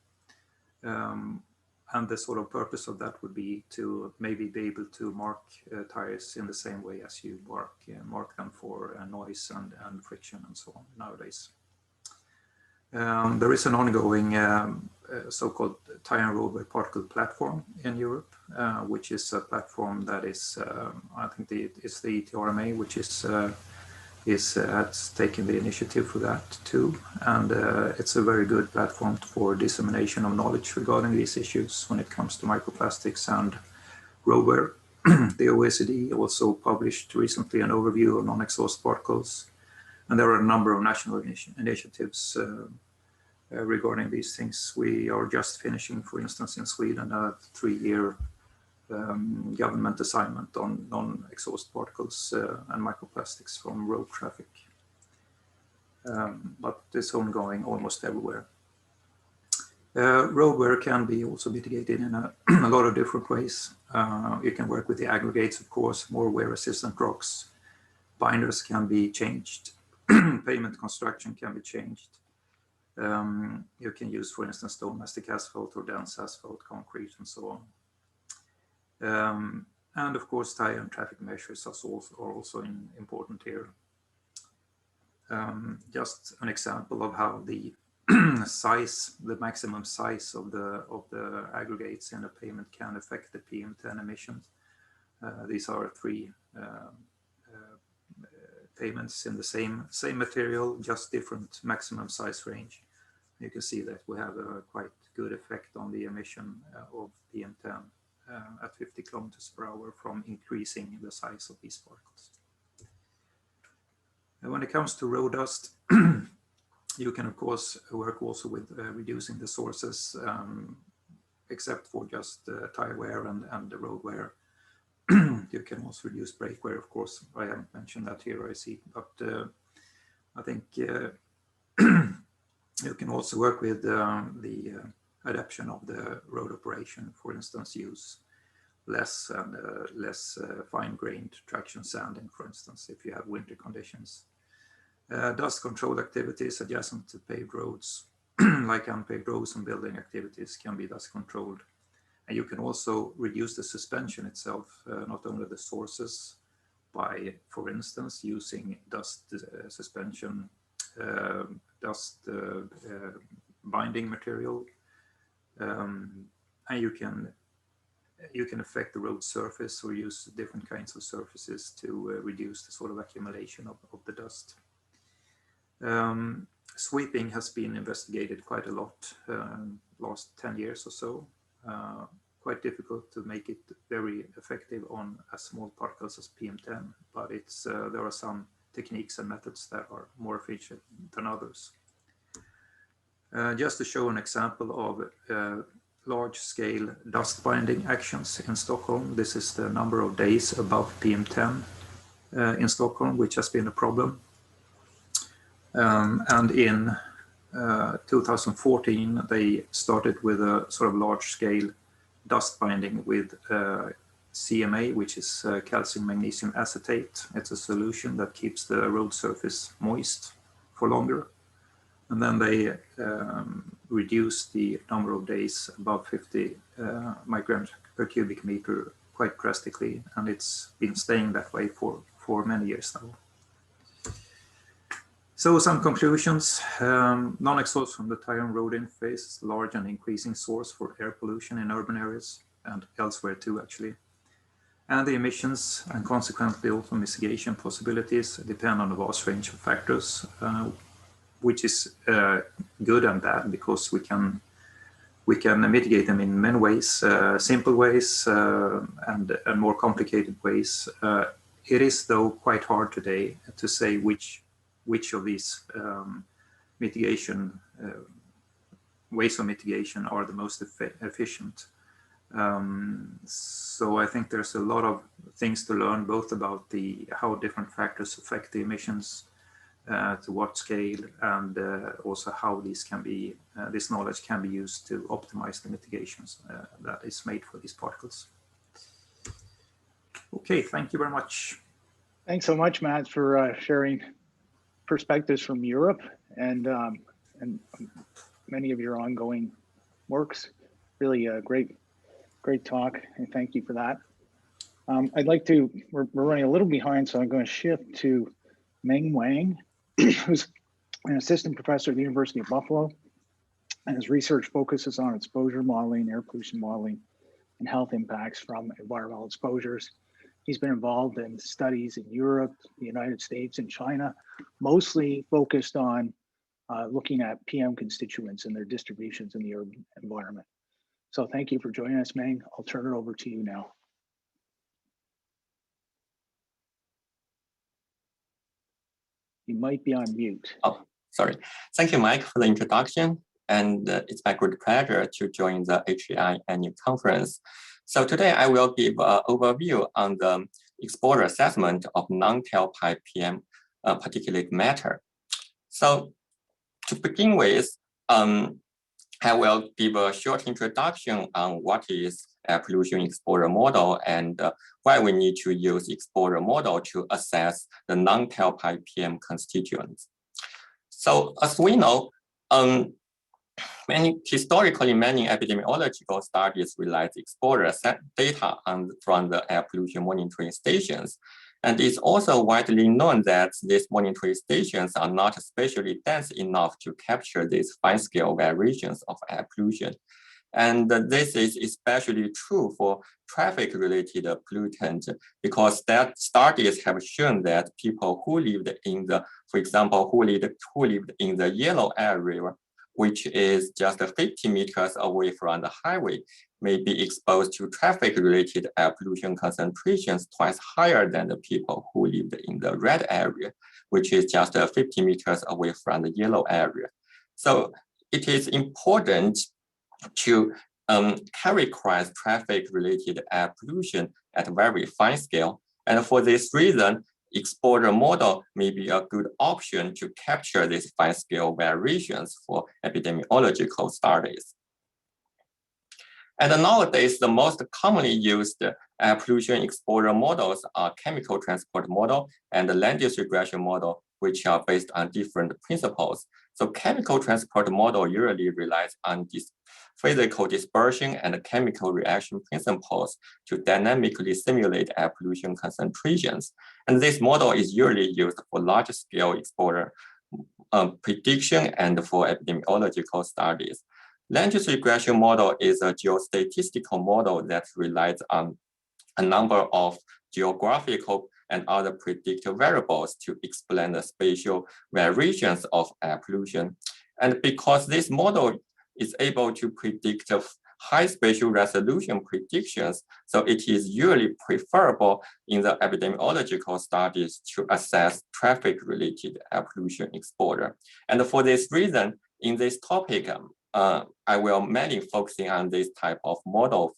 And the sort of purpose of that would be to maybe be able to mark tires in the same way as you mark them for noise and friction and so on nowadays. There is an ongoing so-called Tyre and Roadway particle platform in Europe, which is a platform that is, I think it's the ETRMA, which has taken the initiative for that too. And it's a very good platform for dissemination of knowledge regarding these issues when it comes to microplastics and road wear. The OECD also published recently an overview of non-exhaust particles. And there are a number of national initiatives regarding these things. We are just finishing, for instance, in Sweden, a 3-year government assignment on non-exhaust particles and microplastics from road traffic. But it's ongoing almost everywhere. Road wear can be also mitigated in a lot of different ways. You can work with the aggregates, of course, more wear-resistant rocks. Binders can be changed. Pavement construction can be changed. You can use, for instance, domestic asphalt or dense asphalt, concrete, and so on. And of course, tire and traffic measures are also important here. Just an example of how the size, the maximum size of the aggregates in a pavement can affect the PM10 emissions. These are 3 pavements in the same material, just different maximum size range. You can see that we have a quite good effect on the emission of PM10 at 50 kilometers per hour from increasing the size of these particles. And when it comes to road dust, you can of course work also with reducing the sources, except for just tire wear and the road wear. You can also reduce brake wear, of course. I haven't mentioned that here, I see, but I think you can also work with the adaptation of the road operation. For instance, use less fine-grained traction sanding, for instance, if you have winter conditions. Dust control activities adjacent to paved roads, like unpaved roads and building activities, can be dust controlled. And you can also reduce the suspension itself, not only the sources, by, for instance, using dust suspension, dust binding material, and you can affect the road surface or use different kinds of surfaces to reduce the sort of accumulation of the dust. Sweeping has been investigated quite a lot last 10 years or so. Quite difficult to make it very effective on as small particles as PM10, but there are some techniques and methods that are more efficient than others. Just to show an example of large-scale dust binding actions in Stockholm, this is the number of days above PM10 in Stockholm, which has been a problem. And in 2014, they started with a sort of large-scale dust binding with CMA, which is calcium magnesium acetate. It's a solution that keeps the road surface moist for longer. And then they reduced the number of days above 50 micrograms per cubic meter quite drastically, and it's been staying that way for many years now. So some conclusions. Non-exhaust from the tire and road interface is a large and increasing source for air pollution in urban areas and elsewhere too, actually. And the emissions and consequently also mitigation possibilities depend on a vast range of factors, which is good and bad because we can mitigate them in many ways, simple ways and more complicated ways. It is though quite hard today to say which of these mitigation ways of mitigation are the most efficient. So I think there's a lot of things to learn, both about how different factors affect the emissions, to what scale, and also how these can be, this knowledge can be used to optimize the mitigations that is made for these particles. Okay, thank you very much. Thanks so much, Matt, for sharing perspectives from Europe and many of your ongoing works. Really a great talk, and thank you for that. I'd like to, we're running a little behind, so I'm going to shift to Meng Wang, who's an assistant professor at the University of Buffalo, and his research focuses on exposure modeling, air pollution modeling, and health impacts from environmental exposures. He's been involved in studies in Europe, the United States, and China, mostly focused on looking at PM constituents and their distributions in the urban environment. So thank you for joining us, Meng. I'll turn it over to you now. You might be on mute. Oh, sorry. Thank you, Mike, for the introduction. And it's my great pleasure to join the HEI annual conference. So today I will give an overview on the exposure assessment of non-tailpipe PM particulate matter. So to begin with, I will give a short introduction on what is air pollution exposure model and why we need to use exposure model to assess the non-tailpipe PM constituents. So as we know, historically, many epidemiological studies rely exposure data from the air pollution monitoring stations. And it's also widely known that these monitoring stations are not especially dense enough to capture these fine-scale variations of air pollution. And this is especially true for traffic-related pollutants, because that studies have shown that people who lived in the, for example, who lived in the yellow area, which is just 50 meters away from the highway, may be exposed to traffic-related air pollution concentrations twice higher than the people who lived in the red area, which is just 50 meters away from the yellow area. So it is important to characterize traffic-related air pollution at a very fine scale. And for this reason, exposure model may be a good option to capture these fine-scale variations for epidemiological studies. And nowadays, the most commonly used air pollution exposure models are chemical transport model and the land use regression model, which are based on different principles. So chemical transport model usually relies on this physical dispersion and chemical reaction principles to dynamically simulate air pollution concentrations. And this model is usually used for large-scale exposure prediction and for epidemiological studies. Land use regression model is a geostatistical model that relies on a number of geographical and other predictive variables to explain the spatial variations of air pollution. And because this model is able to predict high spatial resolution predictions, so it is usually preferable in the epidemiological studies to assess traffic-related air pollution exposure. And for this reason, in this topic, I will mainly focusing on this type of model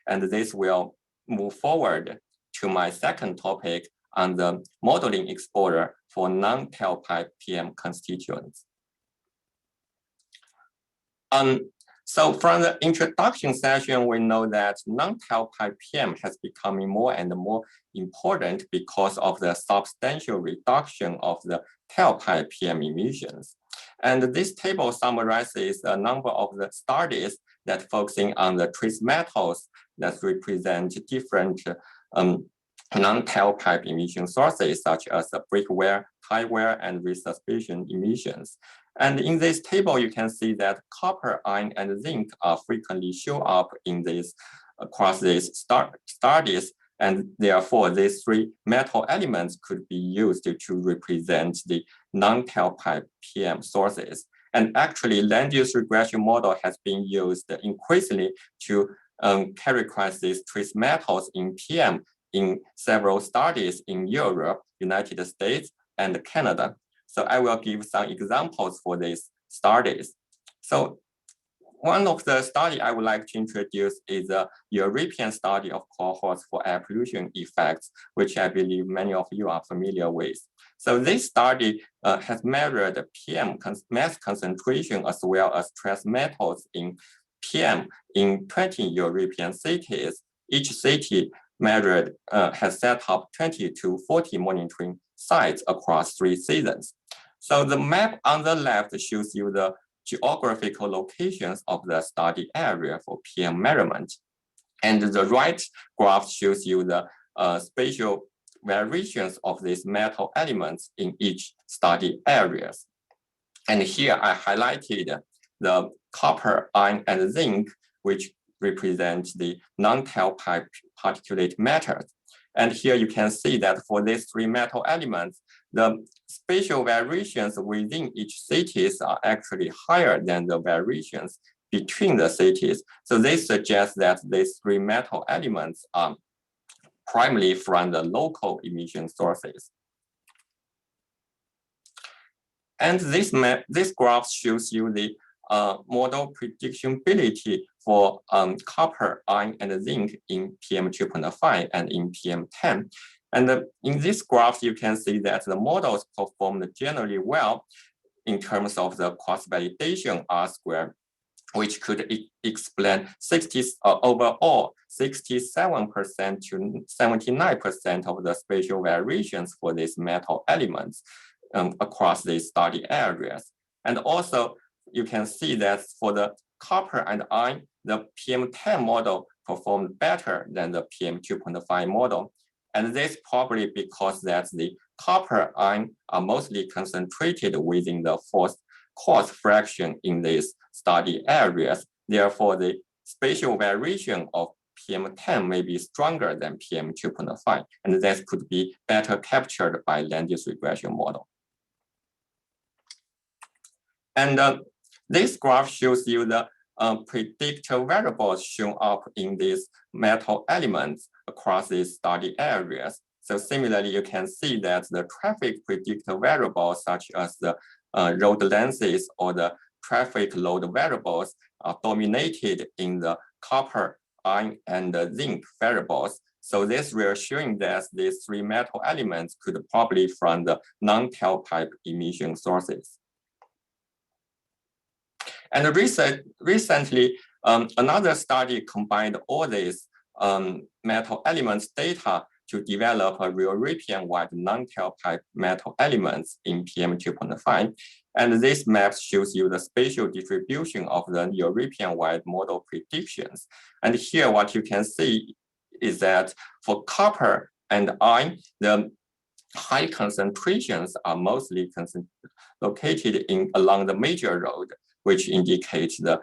and this will move forward to my second topic on the modeling exposure for non-tailpipe PM constituents. So from the introduction session, we know that non-tailpipe PM has becoming more and more important because of the substantial reduction of the tailpipe PM emissions. And this table summarizes a number of the studies that focusing on the trace metals that represent different non-tailpipe emission sources, such as brake wear, tire wear, and resuspension emissions. And in this table, you can see that copper, iron, and zinc frequently show up in this across these studies. And therefore, these three metal elements could be used to represent the non-tailpipe PM sources. And actually, land use regression model has been used increasingly to characterize these trace metals in PM in several studies in Europe, United States, and Canada. So I will give some examples for these studies. So one of the studies I would like to introduce is a European study of cohorts for air pollution effects, which I believe many of you are familiar with. So this study has measured PM mass concentration as well as trace metals in PM in 20 European cities. Each city measured has set up 20 to 40 monitoring sites across 3 seasons. So the map on the left shows you the geographical locations of the study area for PM measurement. And the right graph shows you the spatial variations of these metal elements in each study areas. And here I highlighted the copper, iron, and zinc, which represent the non-tailpipe particulate matters. And here you can see that for these 3 metal elements, the spatial variations within each cities are actually higher than the variations between the cities. So this suggests that these 3 metal elements are primarily from the local emission sources. And this graph shows you the model predictability for copper, iron, and zinc in PM 2.5 and in PM 10. And in this graph, you can see that the models performed generally well in terms of the cross-validation R-square, which could explain overall 67% to 79% of the spatial variations for these metal elements across these study areas. And also, you can see that for the copper and iron, the PM10 model performed better than the PM 2.5 model. And this probably because that the copper ion are mostly concentrated within the fourth coarse fraction in these study areas. Therefore, the spatial variation of PM10 may be stronger than PM 2.5, and that could be better captured by land use regression model. And this graph shows you the predictor variables shown up in these metal elements across these study areas. So similarly, you can see that the traffic predictor variables, such as the road lengths or the traffic load variables, are dominated in the copper, iron, and zinc variables. So this reassuring that these 3 metal elements could probably from the non-tailpipe emission sources. And recently, another study combined all these metal elements data to develop a European-wide non-tailpipe metal elements in PM 2.5. And this map shows you the spatial distribution of the European-wide model predictions. And here what you can see is that for copper and iron, the high concentrations are mostly located along the major road, which indicates the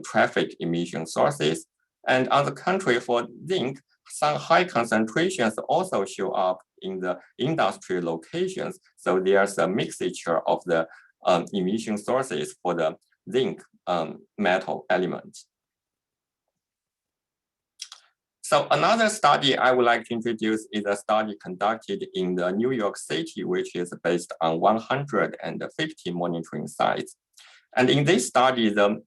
traffic emission sources. And on the contrary, for zinc, some high concentrations also show up in the industrial locations. So there's a mixture of the emission sources for the zinc metal element. So another study I would like to introduce is a study conducted in the New York City, which is based on 150 monitoring sites. And in this study, the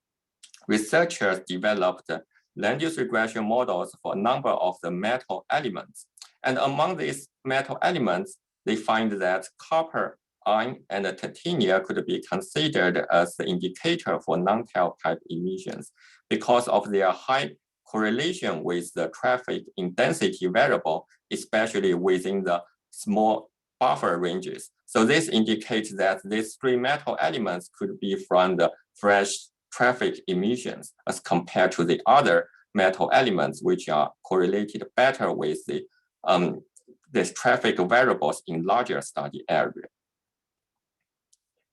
researchers developed land use regression models for a number of the metal elements. And among these metal elements, they find that copper, iron, and titanium could be considered as the indicator for non-tailpipe emissions because of their high correlation with the traffic intensity variable, especially within the small buffer ranges. So this indicates that these 3 metal elements could be from the fresh traffic emissions as compared to the other metal elements, which are correlated better with the these traffic variables in larger study area.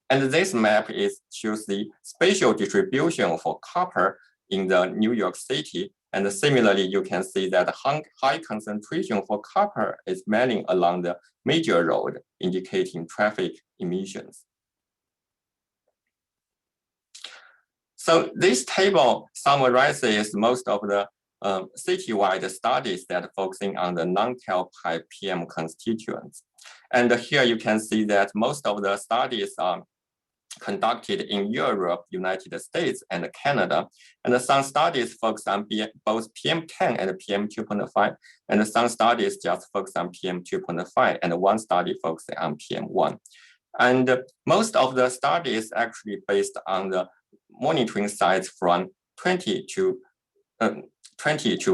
And this map shows the spatial distribution for copper in the New York City. And similarly, you can see that high concentration for copper is mainly along the major road, indicating traffic emissions. So this table summarizes most of the citywide studies that are focusing on the non-tailpipe PM constituents. And here you can see that most of the studies are conducted in Europe, United States, and Canada. And some studies focus on both PM10 and PM2.5, and some studies just focus on PM2.5, and one study focuses on PM1. And most of the studies actually based on the monitoring sites from 20 to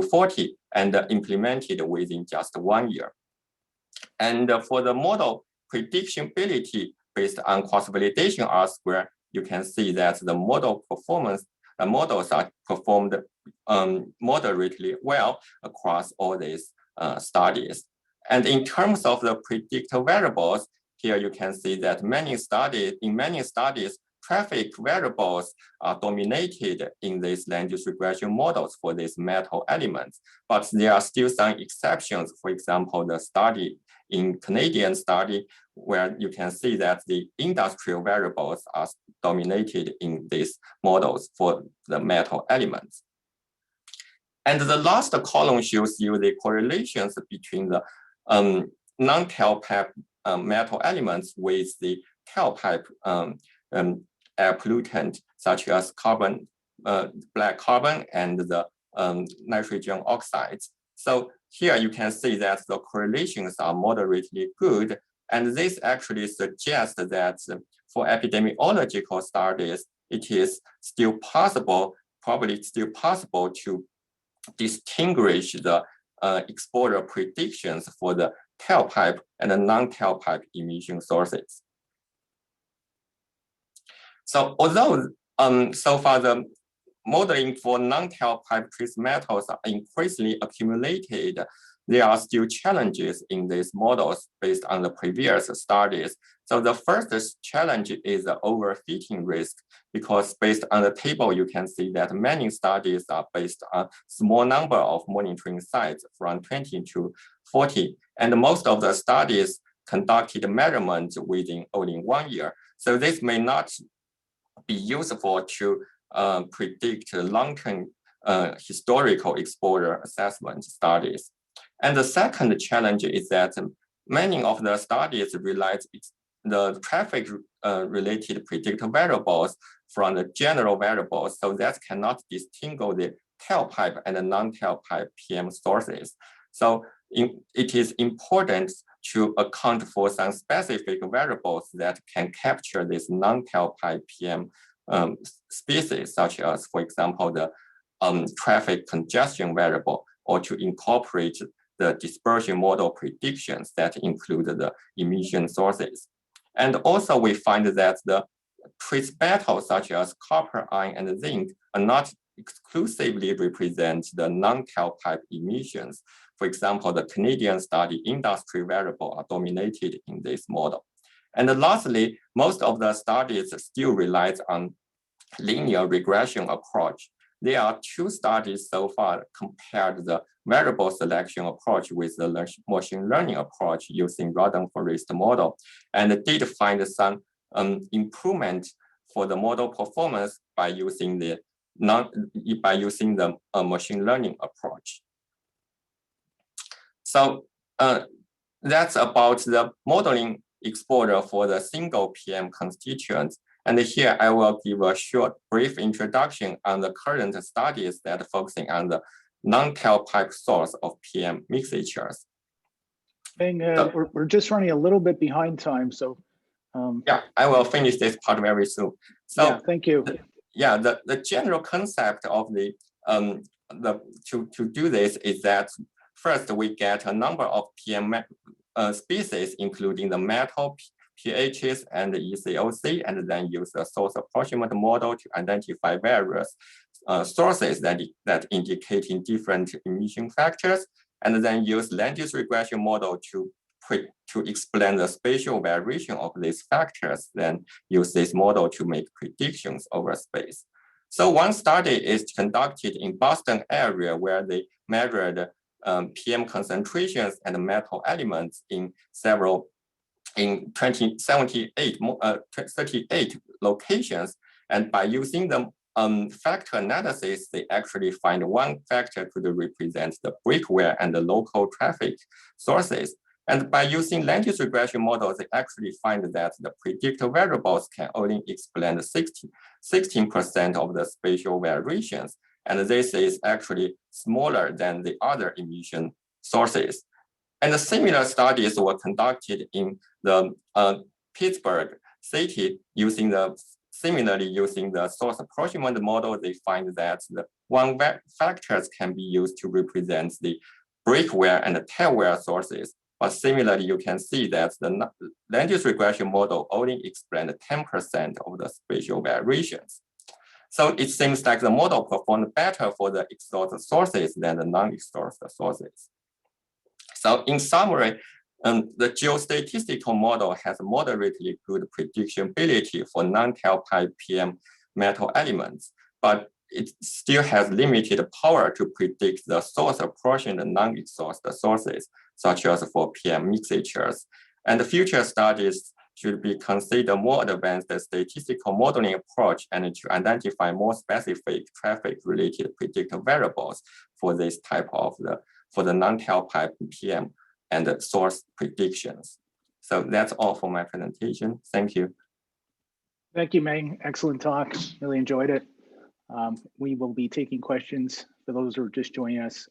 40 and implemented within just 1 year. And for the model predictability based on cross-validation R-square, you can see that the model performance, the models are performed moderately well across all these studies. And in terms of the predictor variables, here you can see that in many studies, traffic variables are dominated in these land use regression models for these metal elements, but there are still some exceptions. For example, the study in Canadian study, where you can see that the industrial variables are dominated in these models for the metal elements. And the last column shows you the correlations between the non-tailpipe metal elements with the tailpipe air pollutant, such as carbon, black carbon, and the nitrogen oxides. So here you can see that the correlations are moderately good. And this actually suggests that for epidemiological studies, it is still possible, probably still possible to distinguish the exposure predictions for the tailpipe and the non-tailpipe emission sources. So although so far the modeling for non-tailpipe trace metals are increasingly accumulated, there are still challenges in these models based on the previous studies. So the first challenge is the overfitting risk, because based on the table, you can see that many studies are based on small number of monitoring sites from 20 to 40. And most of the studies conducted measurements within only 1 year. So this may not be useful to predict long-term historical exposure assessment studies. And the second challenge is that many of the studies rely the traffic related predictor variables from the general variables, so that cannot distinguish the tailpipe and the non-tailpipe PM sources. So it is important to account for some specific variables that can capture this non-tailpipe PM species, such as, for example, the traffic congestion variable, or to incorporate the dispersion model predictions that include the emission sources. And also we find that the trace metals such as copper, iron, and zinc are not exclusively represent the non-tailpipe emissions. For example, the Canadian study industry variable are dominated in this model. And lastly, most of the studies still relies on linear regression approach. There are 2 studies so far compared the variable selection approach with the machine learning approach using random forest model, and did find some improvement for the model performance by using the machine learning approach. So that's about the modeling exposure for the single PM constituents. And here I will give a short, brief introduction on the current studies that are focusing on the non-tailpipe source of PM mixtures. We're just running a little bit behind time, so. Yeah, I will finish this part very soon. So yeah, thank you. The general concept of to do this is that first we get a number of PM species, including the metal pHs and ECOC, and then use the source apportionment model to identify various sources that indicating different emission factors, and then use land use regression model to explain the spatial variation of these factors, then use this model to make predictions over space. So one study is conducted in Boston area where they measured PM concentrations and metal elements in 38 locations. And by using the factor analysis, they actually find one factor could represent the break wear and the local traffic sources. And by using land use regression models, they actually find that the predictor variables can only explain 16% of the spatial variations. And this is actually smaller than the other emission sources. And similar studies were conducted in the Pittsburgh city similarly using the source apportionment model. They find that the one factors can be used to represent the break wear and the tail wear sources. But similarly, you can see that the land use regression model only explained 10% of the spatial variations. So it seems like the model performed better for the exhausted sources than the non-exhausted sources. So in summary, the geostatistical model has moderately good predictability for non-tailpipe PM metal elements, but it still has limited power to predict the source apportioned non-exhausted sources, such as for PM mixtures. And the future studies should be considered more advanced statistical modeling approach and to identify more specific traffic-related predictor variables for this type of for the non-tailpipe PM and the source predictions. So that's all for my presentation. Thank you. Thank you, Meng. Excellent talk. Really enjoyed it. We will be taking questions for those who are just joining us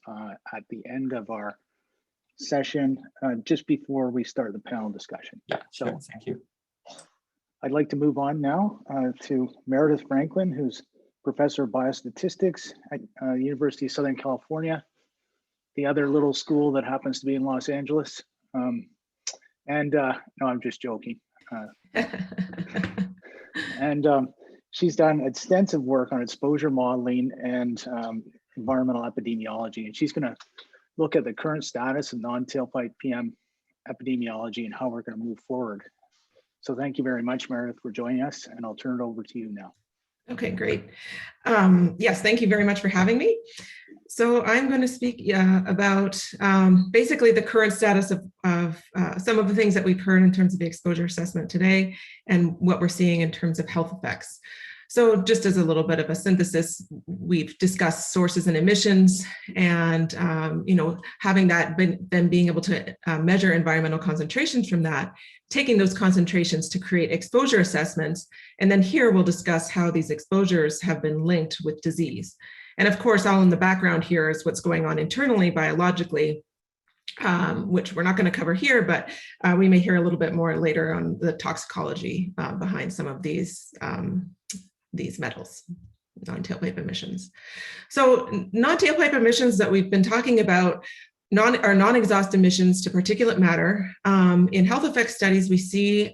at the end of our session, just before we start the panel discussion. Yeah, sure. Thank you. I'd like to move on now to Meredith Franklin, who's professor of biostatistics at University of Southern California, the other little school that happens to be in Los Angeles. No, I'm just joking. She's done extensive work on exposure modeling and environmental epidemiology, and she's going to look at the current status of non-tailpipe PM epidemiology and how we're going to move forward. So thank you very much, Meredith, for joining us, and I'll turn it over to you now. Okay, great. Yes, thank you very much for having me. So I'm going to speak about basically the current status of some of the things that we've heard in terms of the exposure assessment today and what we're seeing in terms of health effects. So just as a little bit of a synthesis, we've discussed sources and emissions, and having that then being able to measure environmental concentrations from that, taking those concentrations to create exposure assessments. And then here we'll discuss how these exposures have been linked with disease. And of course, all in the background here is what's going on internally biologically, which we're not going to cover here, but we may hear a little bit more later on the toxicology behind some of these metals, non-tailpipe emissions. So non-tailpipe emissions that we've been talking about are non-exhaust emissions to particulate matter. In health effects studies, we see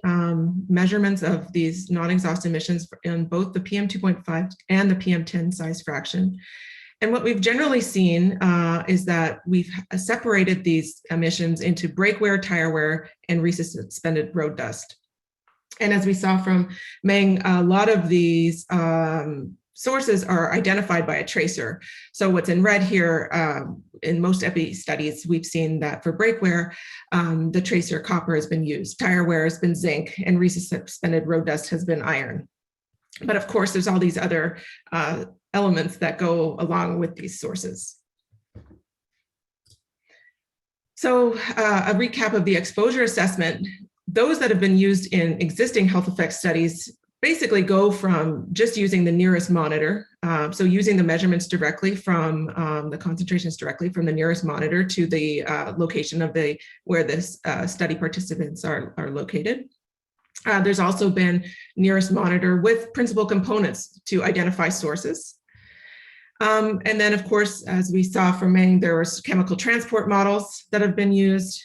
measurements of these non-exhaust emissions in both the PM2.5 and the PM10 size fraction. And what we've generally seen is that we've separated these emissions into brake wear, tire wear, and resuspended road dust. And as we saw from Meng, a lot of these sources are identified by a tracer. So what's in red here, in most epi studies, we've seen that for brake wear, the tracer copper has been used, tire wear has been zinc, and resuspended road dust has been iron. But of course, there's all these other elements that go along with these sources. So a recap of the exposure assessment. Those that have been used in existing health effects studies basically go from just using the nearest monitor, so using the measurements directly from the concentrations directly from the nearest monitor to the location of where this study participants are located. There's also been nearest monitor with principal components to identify sources. And then, of course, as we saw from Meng, there was chemical transport models that have been used.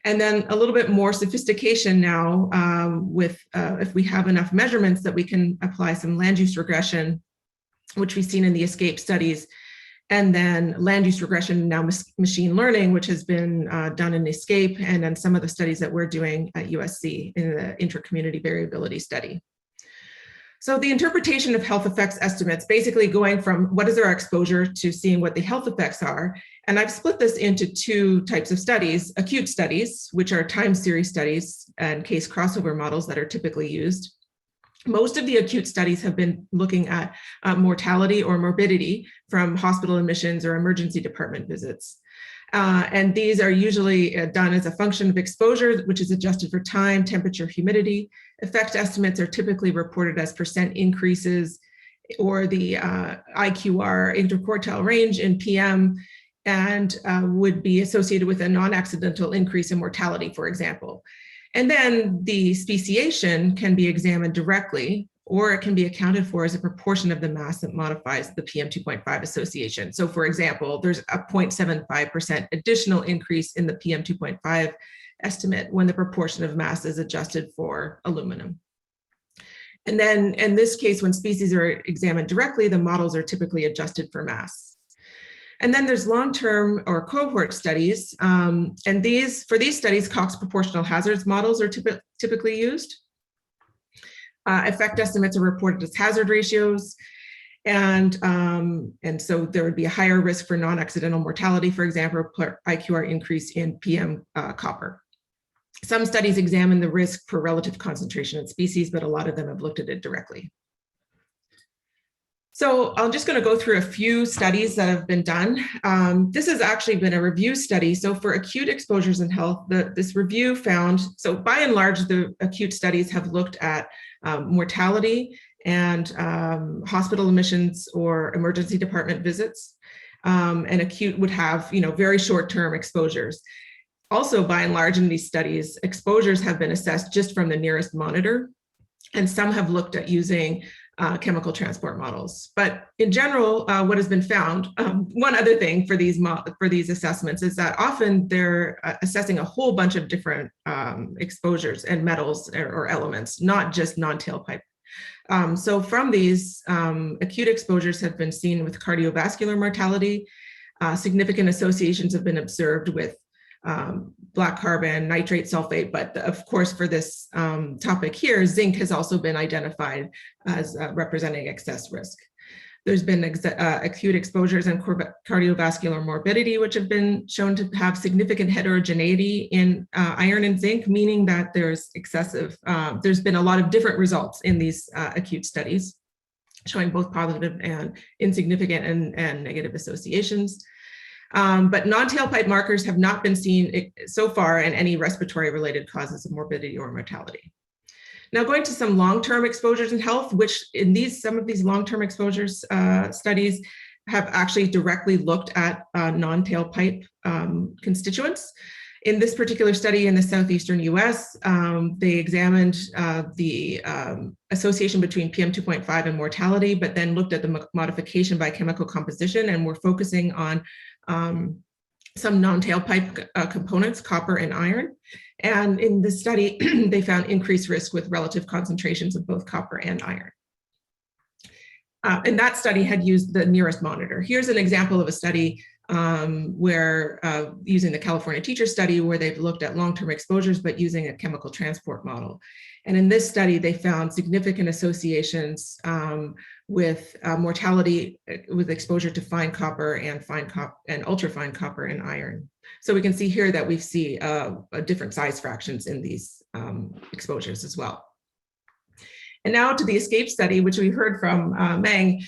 And then a little bit more sophistication now with if we have enough measurements that we can apply some land use regression, which we've seen in the ESCAPE studies, and then land use regression, now machine learning, which has been done in ESCAPE, and then some of the studies that we're doing at USC in the intra-community variability study. So the interpretation of health effects estimates, basically going from what is our exposure to seeing what the health effects are. And I've split this into two types of studies: acute studies, which are time series studies and case crossover models that are typically used. Most of the acute studies have been looking at mortality or morbidity from hospital admissions or emergency department visits. And these are usually done as a function of exposure, which is adjusted for time, temperature, humidity. Effect estimates are typically reported as % increases or the IQR interquartile range in PM, and would be associated with a non-accidental increase in mortality, for example. And then the speciation can be examined directly, or it can be accounted for as a proportion of the mass that modifies the PM 2.5 association. So for example, there's a 0.75% additional increase in the PM 2.5 estimate when the proportion of mass is adjusted for aluminum. And then in this case, when species are examined directly, the models are typically adjusted for mass. And then there's long-term or cohort studies. And for these studies, Cox proportional hazards models are typically used. Effect estimates are reported as hazard ratios. And so there would be a higher risk for non-accidental mortality, for example, IQR increase in PM copper. Some studies examine the risk per relative concentration in species, but a lot of them have looked at it directly. So I'm just going to go through a few studies that have been done. This has actually been a review study. So for acute exposures in health, this review found, so by and large, the acute studies have looked at mortality and hospital admissions or emergency department visits. And acute would have, very short-term exposures. Also, by and large, in these studies, exposures have been assessed just from the nearest monitor, and some have looked at using chemical transport models. But in general, what has been found, one other thing for these assessments is that often they're assessing a whole bunch of different exposures and metals or elements, not just non-tailpipe. So from these, acute exposures have been seen with cardiovascular mortality. Significant associations have been observed with black carbon, nitrate, sulfate, but of course for this topic here, zinc has also been identified as representing excess risk. There's been acute exposures and cardiovascular morbidity, which have been shown to have significant heterogeneity in iron and zinc, meaning that there's there's been a lot of different results in these acute studies, showing both positive and insignificant and negative associations. But non-tailpipe markers have not been seen so far in any respiratory related causes of morbidity or mortality. Now going to some long-term exposures in health, which in some of these long-term exposures studies have actually directly looked at non-tailpipe constituents. In this particular study in the southeastern US, they examined the association between PM 2.5 and mortality, but then looked at the modification by chemical composition, and we're focusing on some non-tailpipe components, copper and iron. And in this study, they found increased risk with relative concentrations of both copper and iron. And that study had used the nearest monitor. Here's an example of a study where using the California teacher study, where they've looked at long-term exposures, but using a chemical transport model. And in this study, they found significant associations with mortality with exposure to fine copper and ultrafine copper and iron. So we can see here that we see different size fractions in these exposures as well. And now to the ESCAPE study, which we heard from Meng.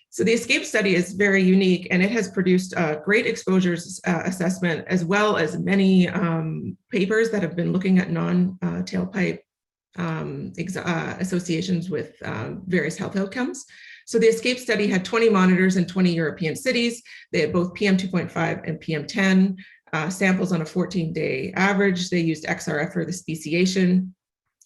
So the ESCAPE study is very unique, and it has produced a great exposures assessment, as well as many papers that have been looking at non-tailpipe associations with various health outcomes. So the ESCAPE study had 20 monitors in 20 European cities. They had both PM 2.5 and PM 10 samples on a 14-day average. They used XRF for the speciation.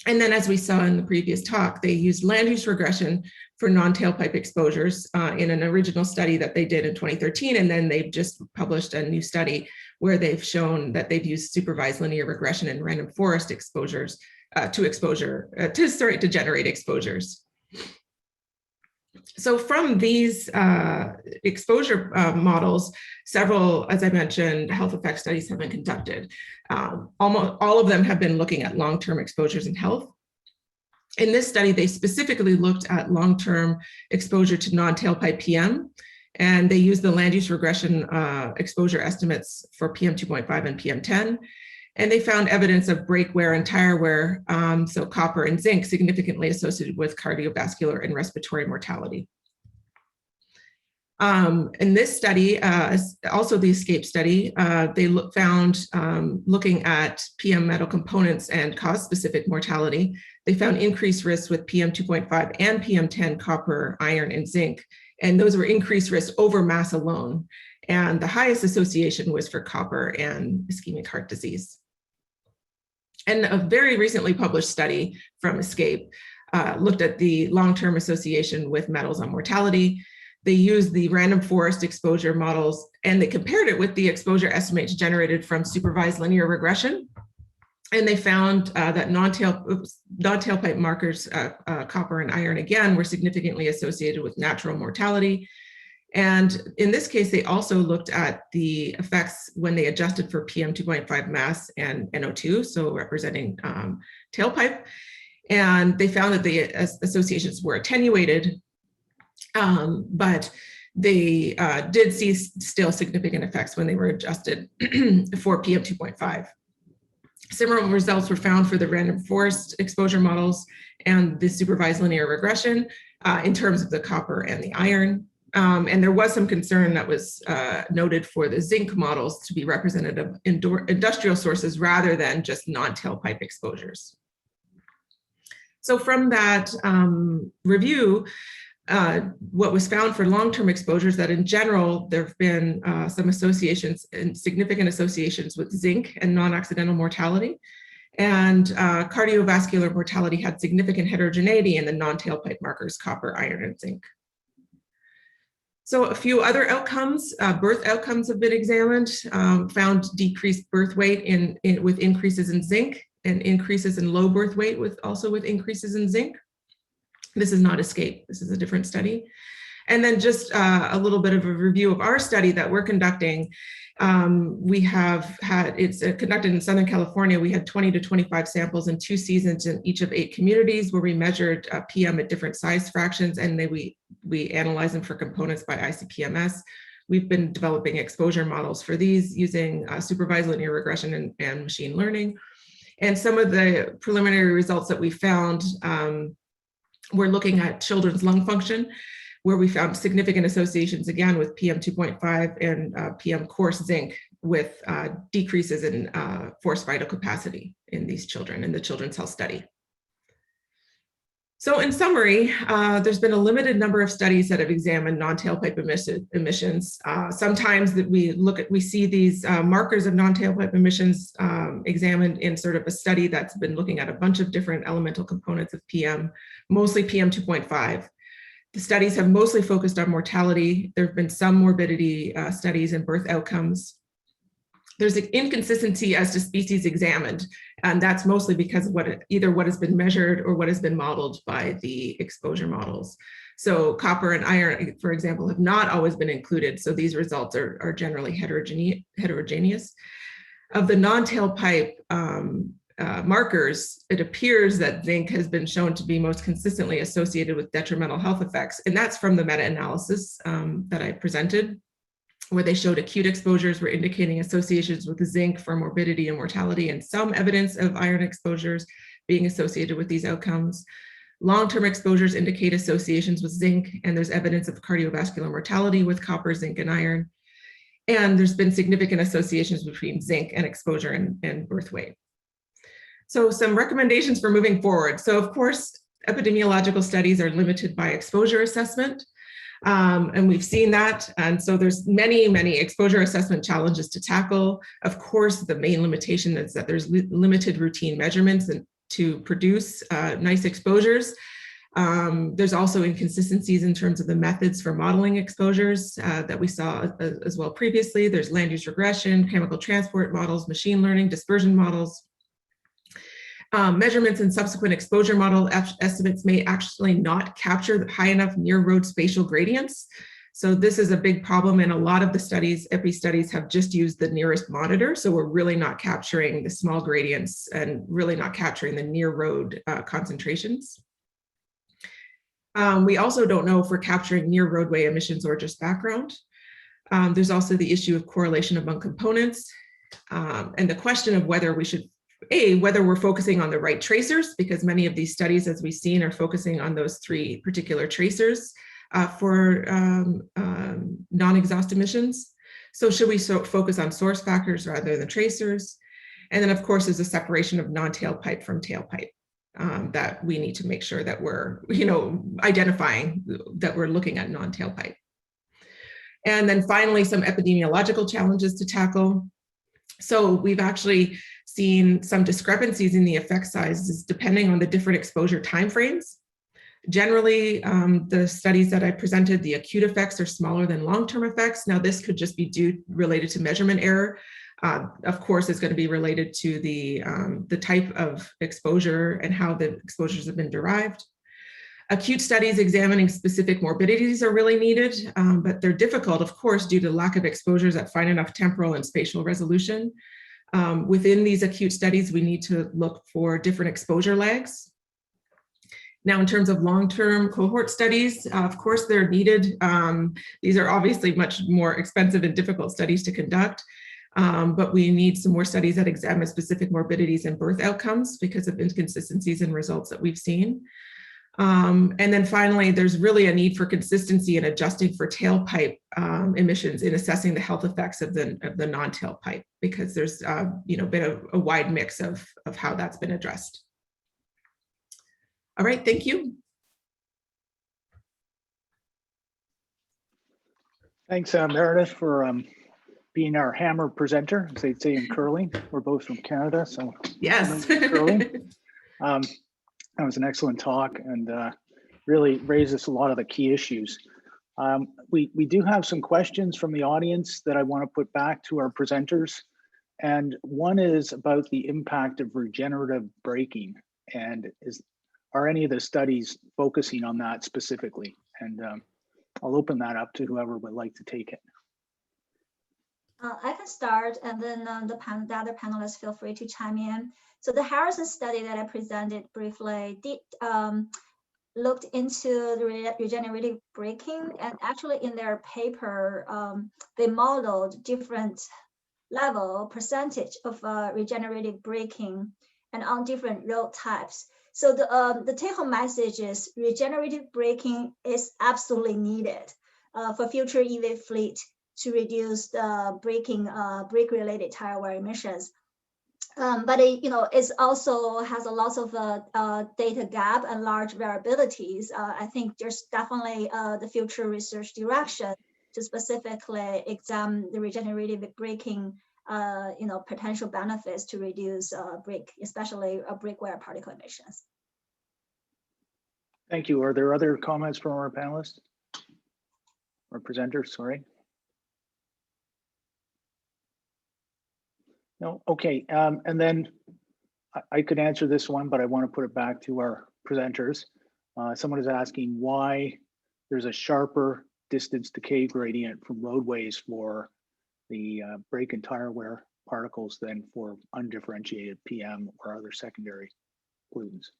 And then, as we saw in the previous talk, they used land use regression for non-tailpipe exposures in an original study that they did in 2013. And then they've just published a new study where they've shown that they've used supervised linear regression and random forest exposures to generate exposures. So from these exposure models, several, as I mentioned, health effect studies have been conducted. Almost all of them have been looking at long-term exposures in health. In this study, they specifically looked at long-term exposure to non-tailpipe PM, and they used the land use regression exposure estimates for PM 2.5 and PM 10. And they found evidence of brake wear and tire wear, so copper and zinc, significantly associated with cardiovascular and respiratory mortality. In this study, also the ESCAPE study, they found, looking at PM metal components and cause-specific mortality, they found increased risks with PM 2.5 and PM 10 copper, iron, and zinc. And those were increased risks over mass alone. And the highest association was for copper and ischemic heart disease. And a very recently published study from ESCAPE looked at the long-term association with metals on mortality. They used the random forest exposure models, and they compared it with the exposure estimates generated from supervised linear regression. And they found that non-tailpipe markers, copper and iron, again, were significantly associated with natural mortality. And in this case, they also looked at the effects when they adjusted for PM 2.5 mass and NO2, so representing tailpipe. And they found that the associations were attenuated, but they did see still significant effects when they were adjusted for PM 2.5. Similar results were found for the random forest exposure models and the supervised linear regression in terms of the copper and the iron. And there was some concern that was noted for the zinc models to be representative of industrial sources rather than just non-tailpipe exposures. So from that review, what was found for long-term exposures, that in general, there have been some associations and significant associations with zinc and non-accidental mortality. And cardiovascular mortality had significant heterogeneity in the non-tailpipe markers, copper, iron, and zinc. So a few other outcomes, birth outcomes have been examined, found decreased birth weight with increases in zinc and increases in low birth weight with increases in zinc. This is not ESCAPE, this is a different study. And then just a little bit of a review of our study that we're conducting. It's conducted in Southern California. We had 20 to 25 samples in 2 seasons in each of 8 communities where we measured PM at different size fractions, and we analyzed them for components by ICP-MS. We've been developing exposure models for these using supervised linear regression and machine learning. And some of the preliminary results that we found, we're looking at children's lung function, where we found significant associations again with PM 2.5 and PM coarse zinc with decreases in forced vital capacity in these children in the Children's Health Study. So in summary, there's been a limited number of studies that have examined non-tailpipe emissions. Sometimes that we see these markers of non-tailpipe emissions examined in sort of a study that's been looking at a bunch of different elemental components of PM, mostly PM 2.5. The studies have mostly focused on mortality. There have been some morbidity studies and birth outcomes. There's an inconsistency as to species examined, and that's mostly because of either what has been measured or what has been modeled by the exposure models. So copper and iron, for example, have not always been included, so these results are generally heterogeneous. Of the non-tailpipe markers, it appears that zinc has been shown to be most consistently associated with detrimental health effects, and that's from the meta-analysis that I presented, where they showed acute exposures were indicating associations with zinc for morbidity and mortality, and some evidence of iron exposures being associated with these outcomes. Long-term exposures indicate associations with zinc, and there's evidence of cardiovascular mortality with copper, zinc, and iron. And there's been significant associations between zinc and exposure and birth weight. So some recommendations for moving forward. So of course, epidemiological studies are limited by exposure assessment. And we've seen that. And so there's many exposure assessment challenges to tackle. Of course, the main limitation is that there's limited routine measurements to produce nice exposures. There's also inconsistencies in terms of the methods for modeling exposures that we saw as well previously. There's land use regression, chemical transport models, machine learning, dispersion models. Measurements and subsequent exposure model estimates may actually not capture high enough near road spatial gradients. So this is a big problem in a lot of the studies. EPI studies have just used the nearest monitor. So we're really not capturing the small gradients and really not capturing the near road concentrations. We also don't know if we're capturing near roadway emissions or just background. There's also the issue of correlation among components and the question of whether we should, whether we're focusing on the right tracers, because many of these studies, as we've seen, are focusing on those 3 particular tracers for non-exhaust emissions. So should we focus on source factors rather than tracers? And then of course, there's a separation of non-tailpipe from tailpipe that we need to make sure that we're, identifying that we're looking at non-tailpipe. And then finally, some epidemiological challenges to tackle. So we've actually seen some discrepancies in the effect sizes depending on the different exposure timeframes. Generally, the studies that I presented, the acute effects are smaller than long-term effects. Now, this could just be related to measurement error. Of course, it's going to be related to the type of exposure and how the exposures have been derived. Acute studies examining specific morbidities are really needed, but they're difficult, of course, due to lack of exposures that find enough temporal and spatial resolution. Within these acute studies, we need to look for different exposure lags. Now, in terms of long-term cohort studies, of course, they're needed. These are obviously much more expensive and difficult studies to conduct, but we need some more studies that examine specific morbidities and birth outcomes because of inconsistencies in results that we've seen. And then finally, there's really a need for consistency in adjusting for tailpipe emissions in assessing the health effects of the non-tailpipe, because there's been a wide mix of how that's been addressed. All right, thank you. Thanks, Meredith, for being our hammer presenter, as they'd say in curling. We're both from Canada, so yes. Curling. That was an excellent talk and really raises a lot of the key issues. We do have some questions from the audience that I want to put back to our presenters. And one is about the impact of regenerative braking, and are any of the studies focusing on that specifically? And I'll open that up to whoever would like to take it. I can start, and then the other panelists feel free to chime in. So the Harrison study that I presented briefly did looked into the regenerative braking, and actually in their paper, they modeled different percentage of regenerative braking and on different road types. So the take-home message is regenerative braking is absolutely needed for future EV fleet to reduce the brake-related tire wear emissions. But it also has a lot of data gap and large variabilities. I think there's definitely the future research direction to specifically examine the regenerative braking, potential benefits to reduce especially brake wear particle emissions. Thank you. Are there other comments from our panelists or presenters? Sorry. No, okay, and then I could answer this one, but I want to put it back to our presenters. Someone is asking why there's a sharper distance decay gradient from roadways for the brake and tire wear particles than for undifferentiated PM or other secondary pollutants.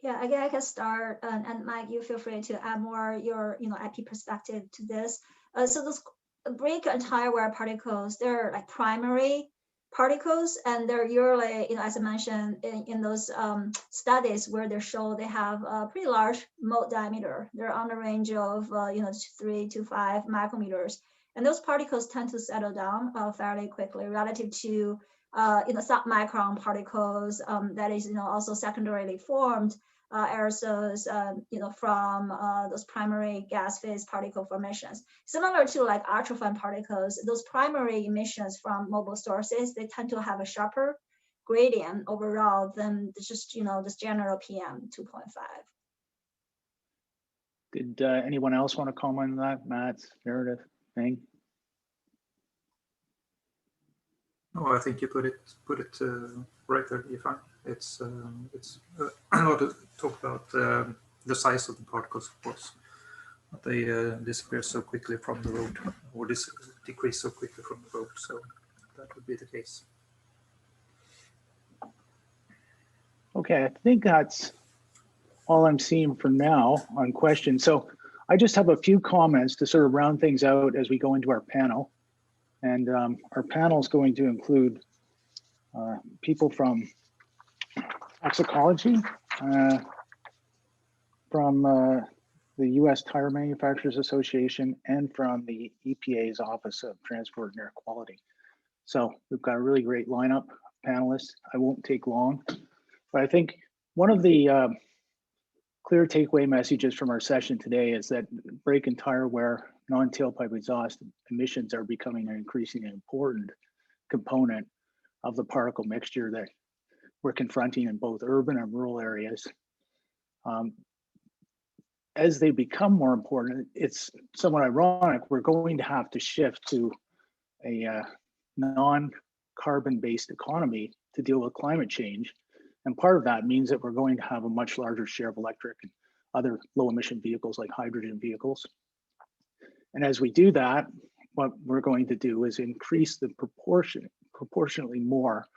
Yeah, again, I can start, and Mike, you feel free to add more your IP perspective to this. So those brake and tire wear particles, they're like primary particles, and they're usually, as I mentioned, in those studies where they show they have a pretty large mold diameter. They're on the range of 3 to 5 micrometers, and those particles tend to settle down fairly quickly relative to submicron particles that is also secondarily formed aerosols, from those primary gas phase particle formations. Similar to like ultrafine particles, those primary emissions from mobile sources, they tend to have a sharper gradient overall than just, this general PM 2.5. Did anyone else want to comment on that? Matt, Meredith, Ming? No, I think you put it right there, Ifan. It's a lot to talk about the size of the particles, of course, but they disappear so quickly from the road, or decrease so quickly from the road. So that would be the case. Okay, I think that's all I'm seeing for now on questions. So I just have a few comments to sort of round things out as we go into our panel. And our panel is going to include people from toxicology, from the U.S. Tire Manufacturers Association, and from the EPA's Office of Transport and Air Quality. So we've got a really great lineup of panelists. I won't take long, but I think one of the clear takeaway messages from our session today is that brake and tire wear non-tailpipe exhaust emissions are becoming an increasingly important component of the particle mixture that we're confronting in both urban and rural areas. As they become more important, it's somewhat ironic, we're going to have to shift to a non-carbon based economy to deal with climate change. And part of that means that we're going to have a much larger share of electric and other low emission vehicles like hydrogen vehicles. And as we do that, what we're going to do is increase the proportionately more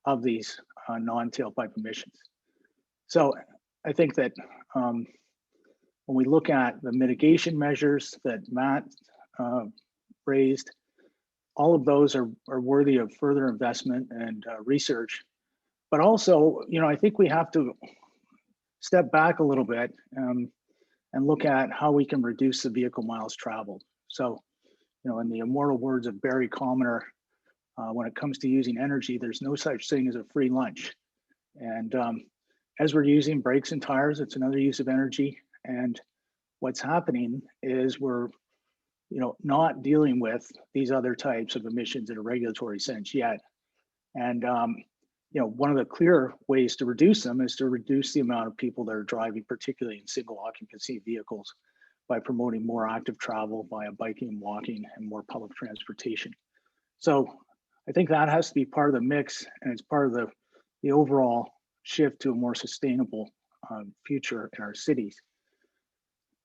of these non-tailpipe emissions. So I think that when we look at the mitigation measures that Matt raised, all of those are worthy of further investment and research. But also, I think we have to step back a little bit and look at how we can reduce the vehicle miles traveled. So, in the immortal words of Barry Commoner, when it comes to using energy, there's no such thing as a free lunch. And as we're using brakes and tires, it's another use of energy. And what's happening is we're, not dealing with these other types of emissions in a regulatory sense yet. And one of the clear ways to reduce them is to reduce the amount of people that are driving, particularly in single occupancy vehicles, by promoting more active travel via biking and walking and more public transportation. So I think that has to be part of the mix, and it's part of the overall shift to a more sustainable future in our cities.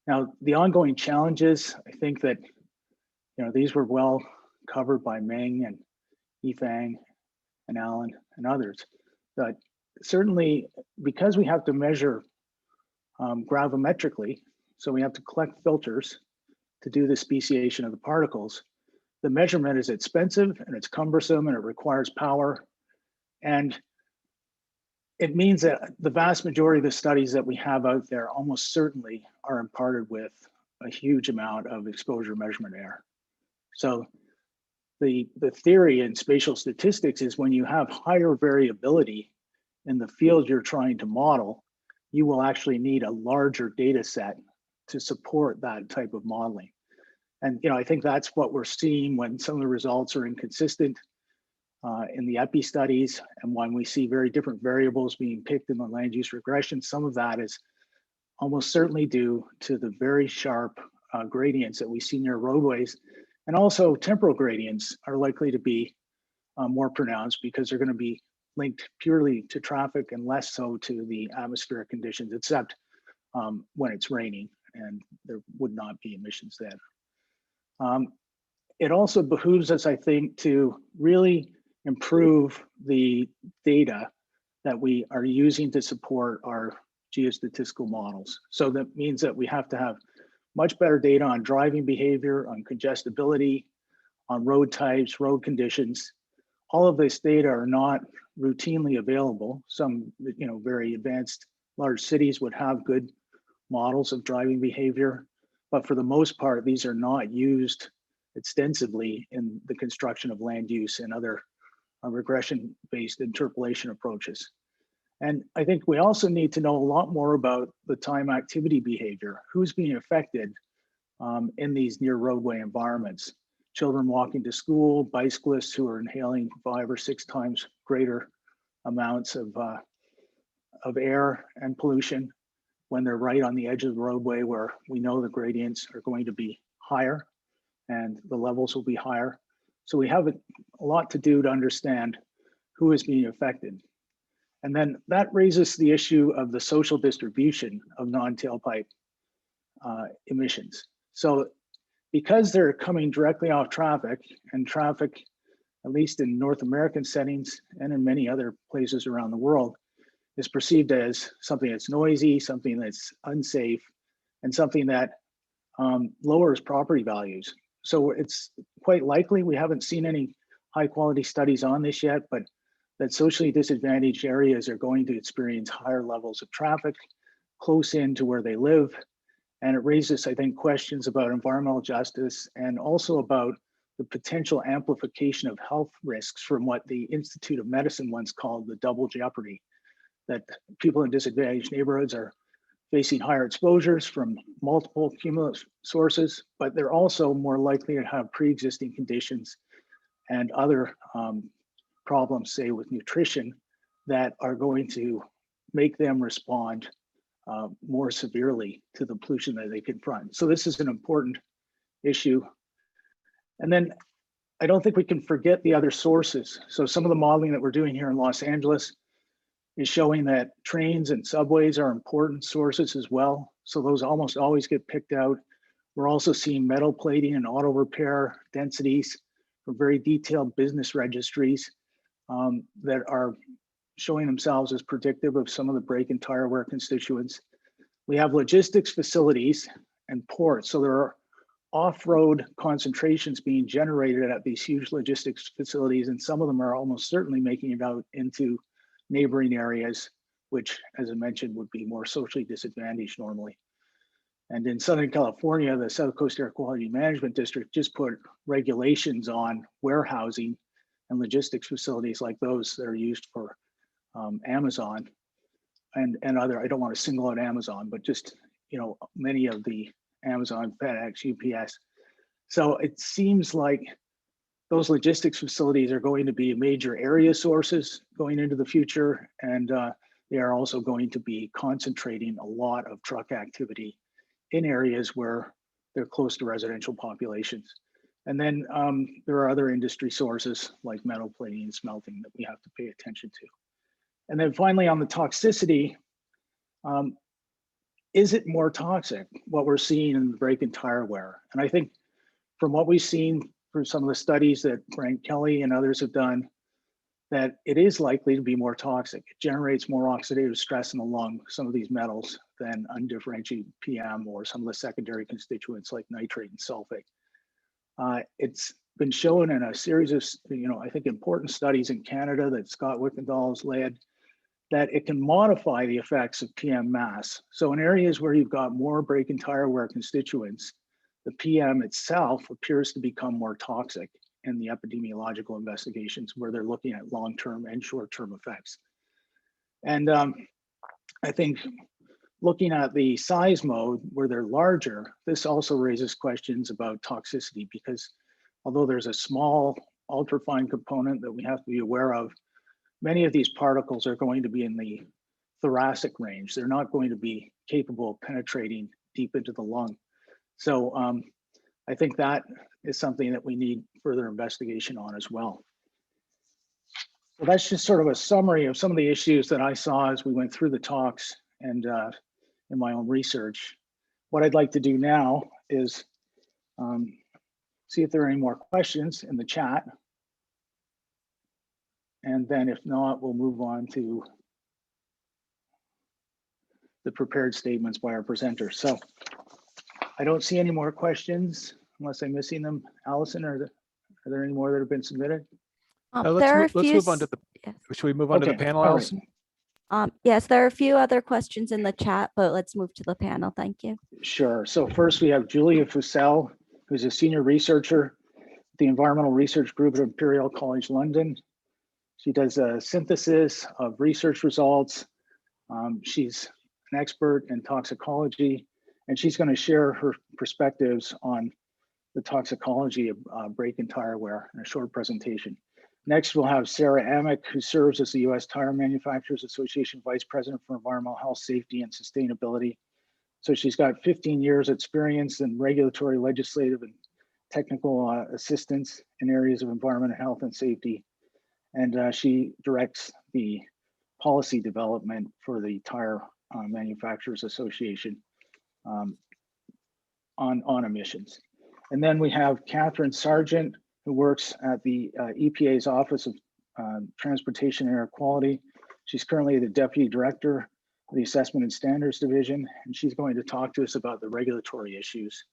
Now, the ongoing challenges, I think that, these were well covered by Ming and Yifeng and Alan and others. But certainly, because we have to measure gravimetrically, so we have to collect filters to do the speciation of the particles, the measurement is expensive and it's cumbersome and it requires power. And it means that the vast majority of the studies that we have out there almost certainly are imparted with a huge amount of exposure measurement error. So the theory in spatial statistics is when you have higher variability in the field you're trying to model, you will actually need a larger data set to support that type of modeling. And I think that's what we're seeing when some of the results are inconsistent in the EPI studies, and when we see very different variables being picked in the land use regression. Some of that is almost certainly due to the very sharp gradients that we see near roadways. And also temporal gradients are likely to be more pronounced because they're going to be linked purely to traffic and less so to the atmospheric conditions, except when it's raining and there would not be emissions then. It also behooves us, I think, to really improve the data that we are using to support our geostatistical models. So that means that we have to have much better data on driving behavior, on congestibility, on road types, road conditions. All of this data are not routinely available. Some, very advanced large cities would have good models of driving behavior, but for the most part, these are not used extensively in the construction of land use and other regression-based interpolation approaches. And I think we also need to know a lot more about the time activity behavior, who's being affected in these near roadway environments. Children walking to school, bicyclists who are inhaling 5 or 6 times greater amounts of air and pollution when they're right on the edge of the roadway where we know the gradients are going to be higher and the levels will be higher. So we have a lot to do to understand who is being affected. And then that raises the issue of the social distribution of non-tailpipe emissions. So because they're coming directly off traffic, and traffic, at least in North American settings and in many other places around the world, is perceived as something that's noisy, something that's unsafe, and something that lowers property values. So it's quite likely, we haven't seen any high quality studies on this yet, but that socially disadvantaged areas are going to experience higher levels of traffic close in to where they live. And it raises, I think, questions about environmental justice and also about the potential amplification of health risks from what the Institute of Medicine once called the double jeopardy, that people in disadvantaged neighborhoods are facing higher exposures from multiple cumulative sources, but they're also more likely to have pre-existing conditions and other problems, say with nutrition, that are going to make them respond more severely to the pollution that they confront. So this is an important issue. And then I don't think we can forget the other sources. So some of the modeling that we're doing here in Los Angeles is showing that trains and subways are important sources as well. So those almost always get picked out. We're also seeing metal plating and auto repair densities from very detailed business registries that are showing themselves as predictive of some of the brake and tire wear constituents. We have logistics facilities and ports. So there are off-road concentrations being generated at these huge logistics facilities, and some of them are almost certainly making it out into neighboring areas, which, as I mentioned, would be more socially disadvantaged normally. And in Southern California, the South Coast Air Quality Management District just put regulations on warehousing and logistics facilities like those that are used for Amazon and other, I don't want to single out Amazon, but just, you know, many of the Amazon, FedEx, UPS. So it seems like those logistics facilities are going to be major area sources going into the future, and they are also going to be concentrating a lot of truck activity in areas where they're close to residential populations. And then there are other industry sources like metal plating and smelting that we have to pay attention to. And then finally on the toxicity, is it more toxic, what we're seeing in the brake and tire wear? And I think from what we've seen for some of the studies that Frank Kelly and others have done, that it is likely to be more toxic. It generates more oxidative stress in the lung, some of these metals, than undifferentiated PM or some of the secondary constituents like nitrate and sulfate. It's been shown in a series of, I think important studies in Canada that Scott Wickendall has led, that it can modify the effects of PM mass. So in areas where you've got more brake and tire wear constituents, the PM itself appears to become more toxic in the epidemiological investigations where they're looking at long-term and short-term effects. And I think looking at the size mode where they're larger, this also raises questions about toxicity, because although there's a small ultrafine component that we have to be aware of, many of these particles are going to be in the thoracic range. They're not going to be capable of penetrating deep into the lung. So I think that is something that we need further investigation on as well. So that's just sort of a summary of some of the issues that I saw as we went through the talks and in my own research. What I'd like to do now is see if there are any more questions in the chat. And then if not, we'll move on to the prepared statements by our presenters. So I don't see any more questions unless I'm missing them. Allison, are there any more that have been submitted? Let's move on to the, yes. should we move on to the panel, Allison? Yes, there are a few other questions in the chat, but let's move to the panel. Thank you. Sure. So first we have Julia Fussell, who's a senior researcher at the Environmental Research Group at Imperial College London. She does a synthesis of research results. She's an expert in toxicology, and she's going to share her perspectives on the toxicology of brake and tire wear in a short presentation. Next, we'll have Sarah Amick, who serves as the U.S. Tire Manufacturers Association Vice President for Environmental Health, Safety, and Sustainability. So she's got 15 years experience in regulatory, legislative, and technical assistance in areas of environment, health, and safety. And she directs the policy development for the Tire Manufacturers Association on emissions. And then we have Catherine Sargent, who works at the EPA's Office of Transportation and Air Quality. She's currently the Deputy Director of the Assessment and Standards Division, and she's going to talk to us about the regulatory issues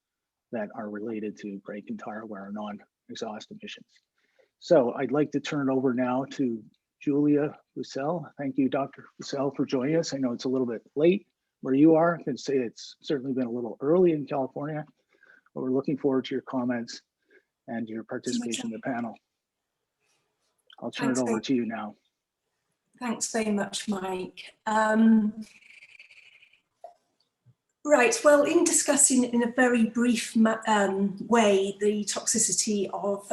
that are related to brake and tire wear and non-exhaust emissions. So I'd like to turn it over now to Julia Bussell. Thank you, Dr. Bussell, for joining us. I know it's a little bit late where you are. I can say it's certainly been a little early in California, but we're looking forward to your comments and your participation in the panel. I'll turn it over to you now. Thanks very much, Mike. Right, well, in discussing in a very brief way the toxicity of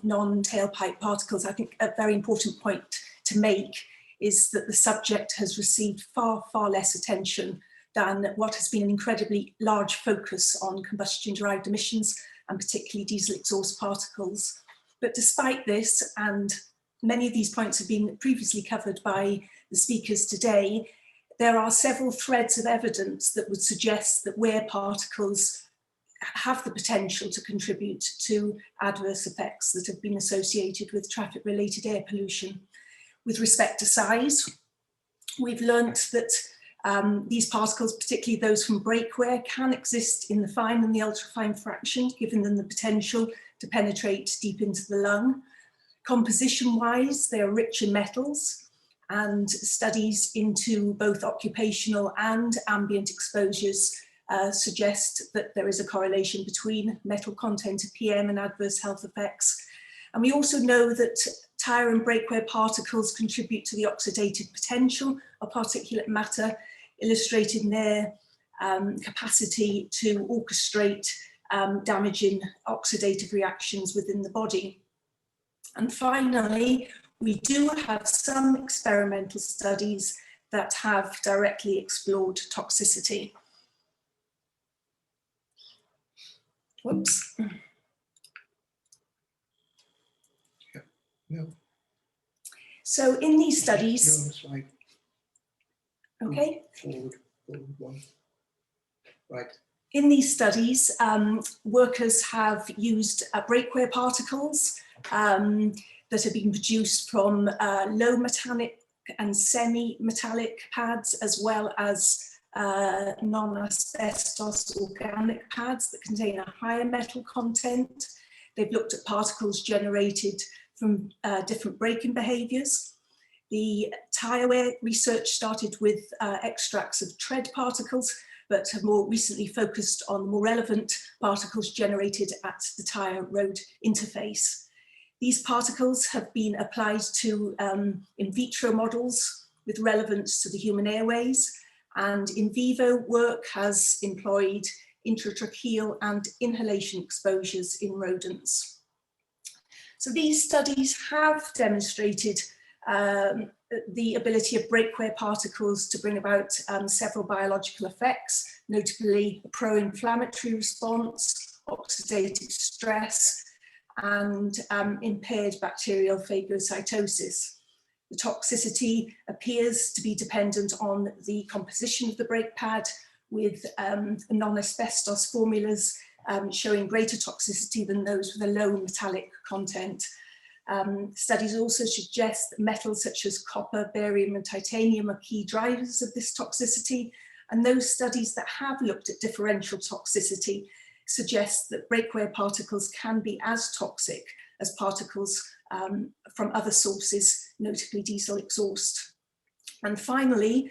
non-tailpipe particles, I think a very important point to make is that the subject has received far, far less attention than what has been an incredibly large focus on combustion-derived emissions and particularly diesel exhaust particles. But despite this, and many of these points have been previously covered by the speakers today, there are several threads of evidence that would suggest that wear particles have the potential to contribute to adverse effects that have been associated with traffic-related air pollution. With respect to size, we've learnt that these particles, particularly those from brake wear, can exist in the fine and the ultrafine fraction, giving them the potential to penetrate deep into the lung. Composition-wise, they are rich in metals, and studies into both occupational and ambient exposures suggest that there is a correlation between metal content of PM and adverse health effects. And we also know that tire and brake wear particles contribute to the oxidative potential of particulate matter, illustrating their capacity to orchestrate damaging oxidative reactions within the body. And finally, we do have some experimental studies that have directly explored toxicity. Whoops. No. So in these studies, No, okay. Forward one. Right. In these studies, workers have used brake wear particles that have been produced from low metallic and semi-metallic pads, as well as non-asbestos organic pads that contain a higher metal content. They've looked at particles generated from different braking behaviours. The tire wear research started with extracts of tread particles, but have more recently focused on more relevant particles generated at the tire road interface. These particles have been applied to in vitro models with relevance to the human airways, and in vivo work has employed intratracheal and inhalation exposures in rodents. So these studies have demonstrated the ability of brake wear particles to bring about several biological effects, notably a pro-inflammatory response, oxidative stress, and impaired bacterial phagocytosis. The toxicity appears to be dependent on the composition of the brake pad, with non-asbestos formulas showing greater toxicity than those with a low metallic content. Studies also suggest that metals such as copper, barium, and titanium are key drivers of this toxicity, and those studies that have looked at differential toxicity suggest that brake wear particles can be as toxic as particles from other sources, notably diesel exhaust. And finally,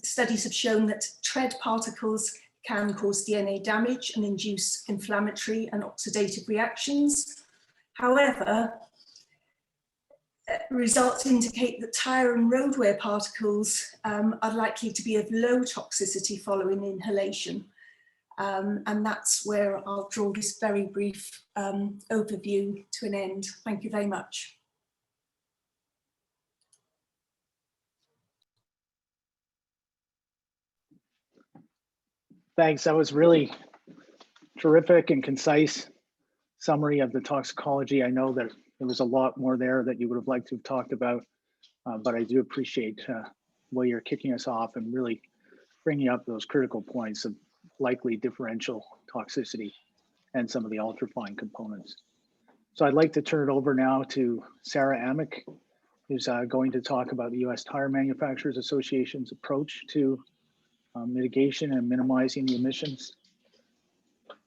studies have shown that tread particles can cause DNA damage and induce inflammatory and oxidative reactions. However, results indicate that tire and road wear particles are likely to be of low toxicity following inhalation. And that's where I'll draw this very brief overview to an end. Thank you very much. Thanks. That was really terrific and concise summary of the toxicology. I know that there was a lot more there that you would have liked to have talked about, but I do appreciate where you're kicking us off and really bringing up those critical points of likely differential toxicity and some of the ultrafine components. So I'd like to turn it over now to Sarah Amick, who's going to talk about the U.S. Tire Manufacturers Association's approach to mitigation and minimizing the emissions.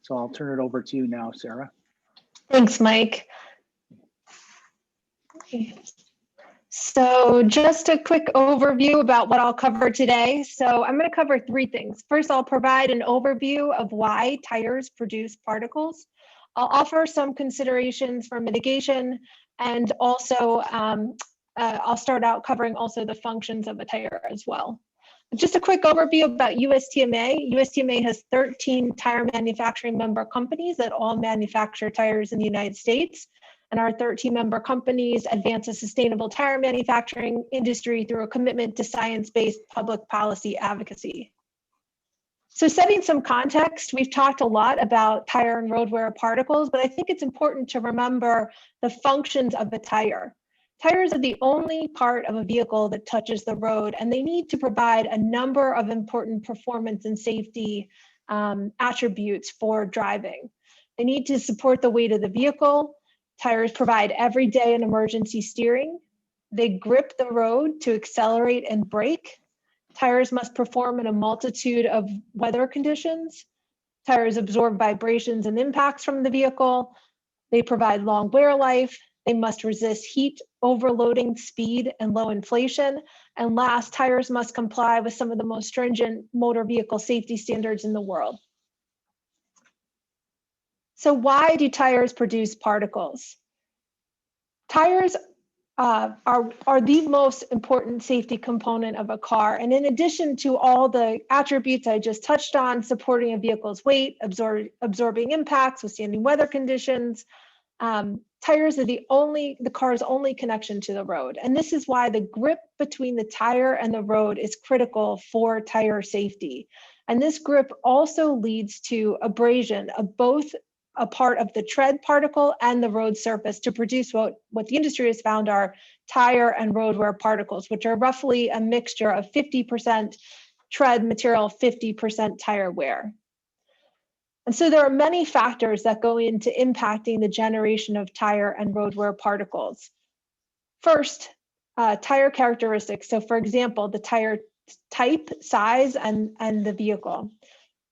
So I'll turn it over to you now, Sarah. Thanks, Mike. Okay. So just a quick overview about what I'll cover today. So I'm going to cover three things. First, I'll provide an overview of why tires produce particles. I'll offer some considerations for mitigation, and also I'll start out covering also the functions of a tire as well. Just a quick overview about USTMA. USTMA has 13 tire manufacturing member companies that all manufacture tires in the United States. And our 13 member companies advance a sustainable tire manufacturing industry through a commitment to science-based public policy advocacy. So setting some context, we've talked a lot about tire and road wear particles, but I think it's important to remember the functions of the tire. Tires are the only part of a vehicle that touches the road, and they need to provide a number of important performance and safety attributes for driving. They need to support the weight of the vehicle. Tires provide everyday and emergency steering. They grip the road to accelerate and brake. Tires must perform in a multitude of weather conditions. Tires absorb vibrations and impacts from the vehicle. They provide long wear life. They must resist heat, overloading, speed, and low inflation. And last, tires must comply with some of the most stringent motor vehicle safety standards in the world. So why do tires produce particles? Tires are the most important safety component of a car. And in addition to all the attributes I just touched on, supporting a vehicle's weight, absorbing impacts, withstanding weather conditions, tires are the car's only connection to the road. And this is why the grip between the tire and the road is critical for tire safety. And this grip also leads to abrasion of both a part of the tread particle and the road surface to produce what the industry has found are tire and road wear particles, which are roughly a mixture of 50% tread material, 50% tire wear. And so there are many factors that go into impacting the generation of tire and road wear particles. First, tire characteristics. So for example, the tire type, size, and the vehicle.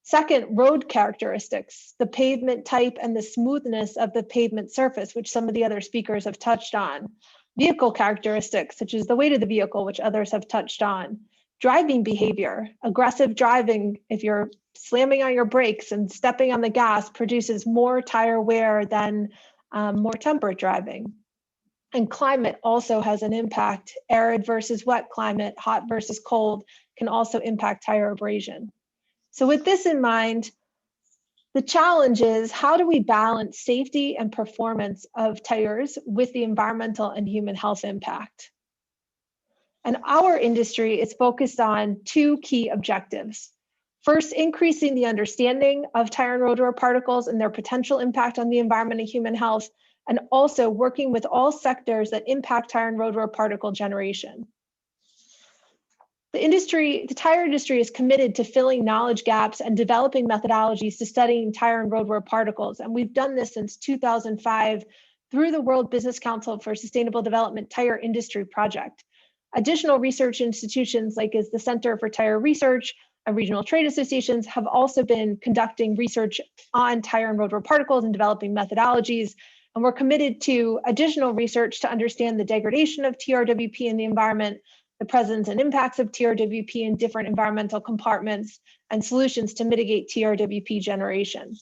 Second, road characteristics, the pavement type and the smoothness of the pavement surface, which some of the other speakers have touched on. Vehicle characteristics, such as the weight of the vehicle, which others have touched on. Driving behavior, aggressive driving, if you're slamming on your brakes and stepping on the gas, produces more tire wear than more temperate driving. And climate also has an impact. Arid versus wet climate, hot versus cold, can also impact tire abrasion. So with this in mind, the challenge is, how do we balance safety and performance of tires with the environmental and human health impact? And our industry is focused on two key objectives. First, increasing the understanding of tire and road wear particles and their potential impact on the environment and human health, and also working with all sectors that impact tire and road wear particle generation. The tire industry is committed to filling knowledge gaps and developing methodologies to studying tire and road wear particles. And we've done this since 2005 through the World Business Council for Sustainable Development Tire Industry Project. Additional research institutions like the Center for Tire Research and regional trade associations have also been conducting research on tire and road wear particles and developing methodologies. And we're committed to additional research to understand the degradation of TRWP in the environment, the presence and impacts of TRWP in different environmental compartments, and solutions to mitigate TRWP generation.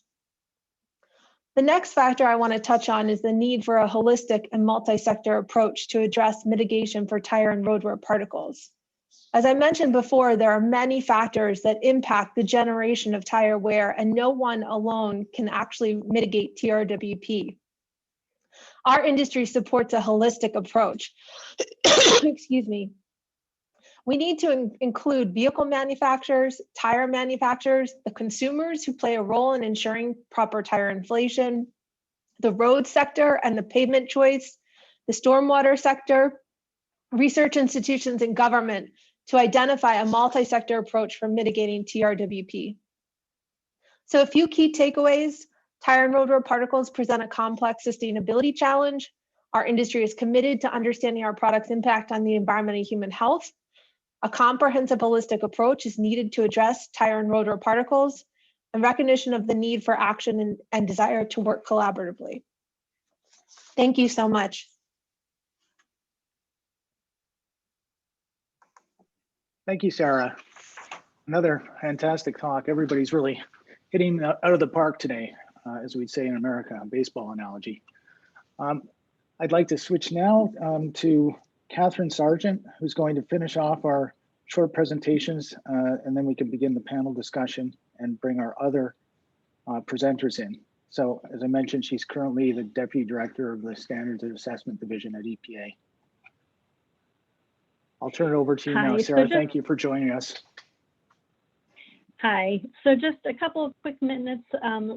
The next factor I want to touch on is the need for a holistic and multi-sector approach to address mitigation for tire and road wear particles. As I mentioned before, there are many factors that impact the generation of tire wear, and no one alone can actually mitigate TRWP. Our industry supports a holistic approach, excuse me, We need to include vehicle manufacturers, tire manufacturers, the consumers who play a role in ensuring proper tire inflation, the road sector and the pavement choice, the stormwater sector, research institutions and government to identify a multi-sector approach for mitigating TRWP. So a few key takeaways: tire and road particles present a complex sustainability challenge. Our industry is committed to understanding our product's impact on the environment and human health. A comprehensive holistic approach is needed to address tire and road particles, and recognition of the need for action and desire to work collaboratively. Thank you so much. Thank you, Sarah. Another fantastic talk. Everybody's really hitting out of the park today, as we'd say in America, a baseball analogy. I'd like to switch now to Catherine Sargent, who's going to finish off our short presentations, and then we can begin the panel discussion and bring our other presenters in. So as I mentioned, she's currently the Deputy Director of the Standards and Assessment Division at EPA. I'll turn it over to you now, Sarah. Thank you for joining us. Hi, so just a couple of quick minutes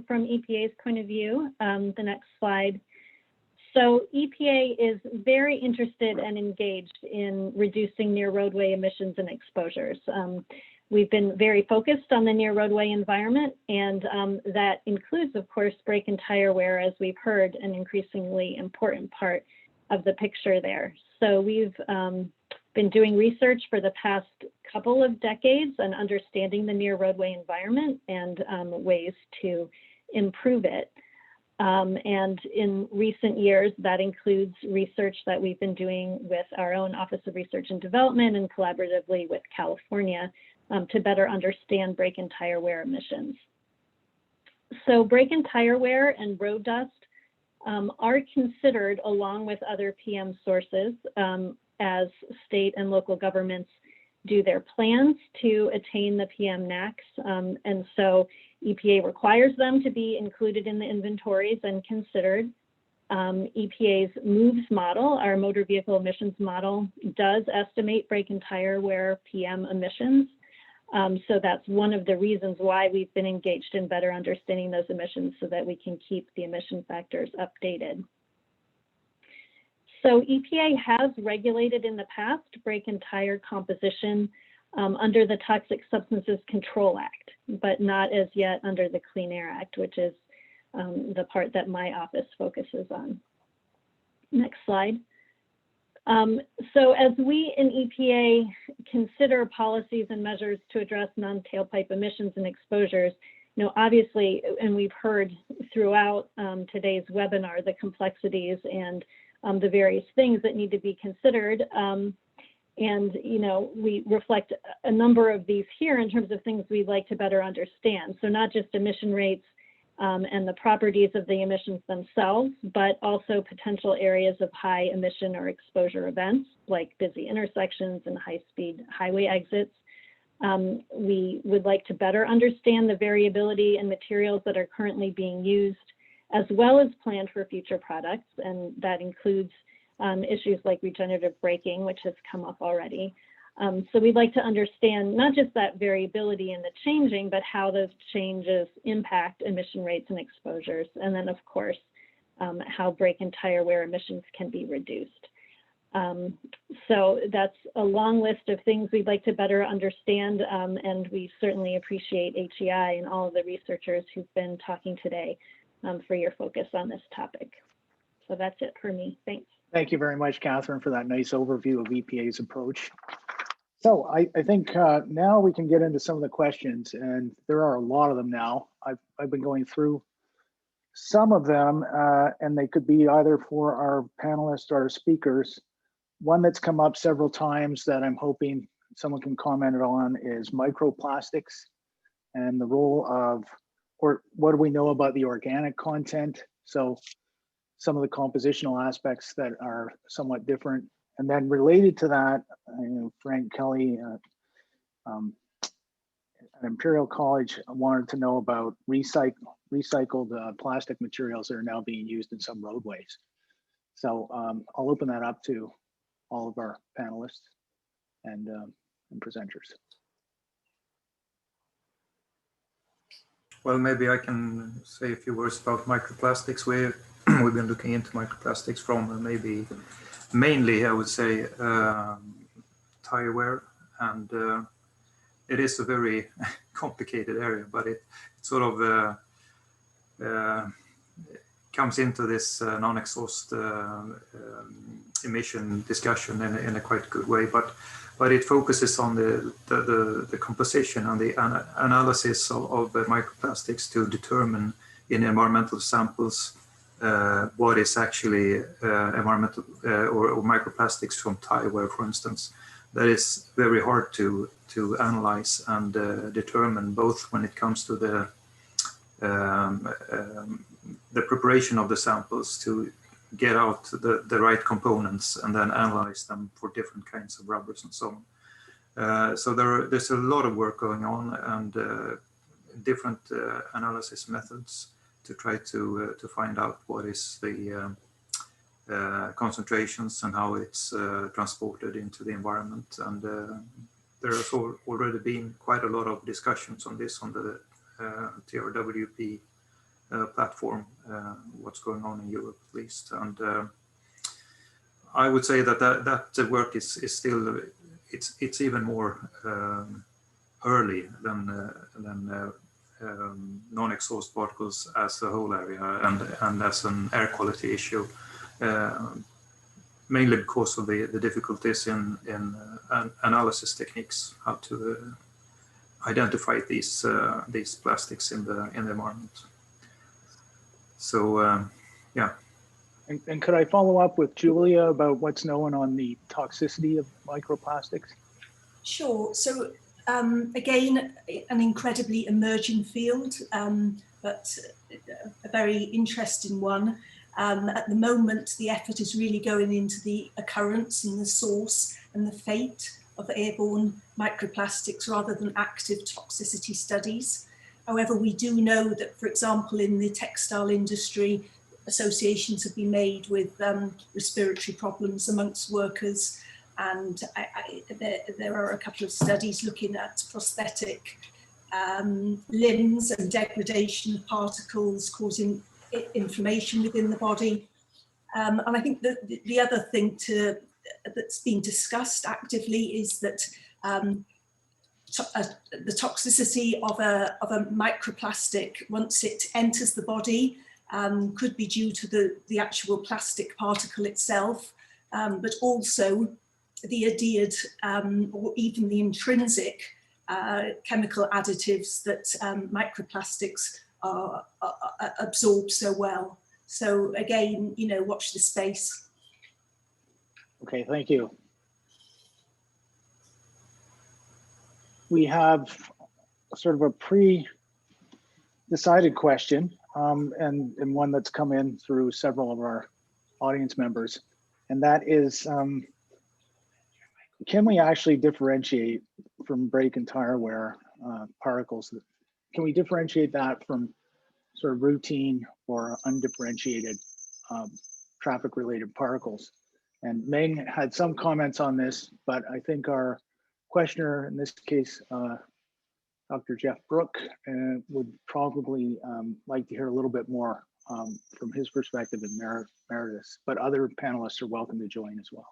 from EPA's point of view, the next slide. So EPA is very interested and engaged in reducing near roadway emissions and exposures. We've been very focused on the near roadway environment, and that includes, of course, brake and tire wear, as we've heard, an increasingly important part of the picture there. So we've been doing research for the past couple of decades and understanding the near roadway environment and ways to improve it. And in recent years, that includes research that we've been doing with our own Office of Research and Development and collaboratively with California to better understand brake and tire wear emissions. So brake and tire wear and road dust are considered, along with other PM sources, as state and local governments do their plans to attain the PM NAAQS. And so EPA requires them to be included in the inventories and considered. EPA's MOVES model, our motor vehicle emissions model, does estimate brake and tire wear PM emissions. So that's one of the reasons why we've been engaged in better understanding those emissions so that we can keep the emission factors updated. So EPA has regulated in the past brake and tire composition under the Toxic Substances Control Act, but not as yet under the Clean Air Act, which is the part that my office focuses on. Next slide. So as we in EPA consider policies and measures to address non-tailpipe emissions and exposures, you know, obviously, and we've heard throughout today's webinar, the complexities and the various things that need to be considered. And, you know, we reflect a number of these here in terms of things we'd like to better understand. So not just emission rates and the properties of the emissions themselves, but also potential areas of high emission or exposure events like busy intersections and high-speed highway exits. We would like to better understand the variability in materials that are currently being used, as well as plan for future products, and that includes issues like regenerative braking, which has come up already. So we'd like to understand not just that variability in the changing, but how those changes impact emission rates and exposures, and then of course, how brake and tire wear emissions can be reduced. So that's a long list of things we'd like to better understand, and we certainly appreciate HEI and all of the researchers who've been talking today for your focus on this topic. So that's it for me. Thanks. Thank you very much, Catherine, for that nice overview of EPA's approach. So I think now we can get into some of the questions, and there are a lot of them now. I've been going through some of them, and they could be either for our panelists or our speakers. One that's come up several times that I'm hoping someone can comment on is microplastics and the role of, or what do we know about the organic content? So some of the compositional aspects that are somewhat different. And then related to that, Frank Kelly at Imperial College wanted to know about recycled plastic materials that are now being used in some roadways. So I'll open that up to all of our panelists and and presenters. Well, maybe I can say a few words about microplastics. We've been looking into microplastics from mainly, I would say, tire wear, and it is a very complicated area, but it sort of comes into this non-exhaust emission discussion in a quite good way, but it focuses on the composition and the analysis of microplastics to determine in environmental samples what is actually environmental or microplastics from tire wear, for instance. That is very hard to analyze and determine, both when it comes to the preparation of the samples to get out the right components and then analyze them for different kinds of rubbers and so on. So there's a lot of work going on, and different analysis methods to try to find out what is the concentrations and how it's transported into the environment. And there has already been quite a lot of discussions on this on the TRWP platform, what's going on in Europe at least. And I would say that work is still, it's even more early than non-exhaust particles as a whole area and as an air quality issue, mainly because of the difficulties in analysis techniques, how to identify these plastics in the environment. So yeah. And could I follow up with Julia about what's known on the toxicity of microplastics? Sure. So again, an incredibly emerging field, but a very interesting one. At the moment, the effort is really going into the occurrence and the source and the fate of airborne microplastics rather than active toxicity studies. However, we do know that, for example, in the textile industry, associations have been made with respiratory problems amongst workers. And there are a couple of studies looking at prosthetic limbs and degradation of particles causing inflammation within the body. And I think that the other thing that's being discussed actively is that the toxicity of a microplastic, once it enters the body, could be due to the actual plastic particle itself, but also the adhered or even the intrinsic chemical additives that microplastics are absorb so well. So again, watch the space. Okay, thank you. We have sort of a pre-decided question and one that's come in through several of our audience members, and that is, can we actually differentiate from brake and tire wear particles? Can we differentiate that from sort of routine or undifferentiated traffic-related particles? And Meng had some comments on this, but I think our questioner, in this case, Dr. Jeff Brook, would probably like to hear a little bit more from his perspective and Meredith, but other panelists are welcome to join as well.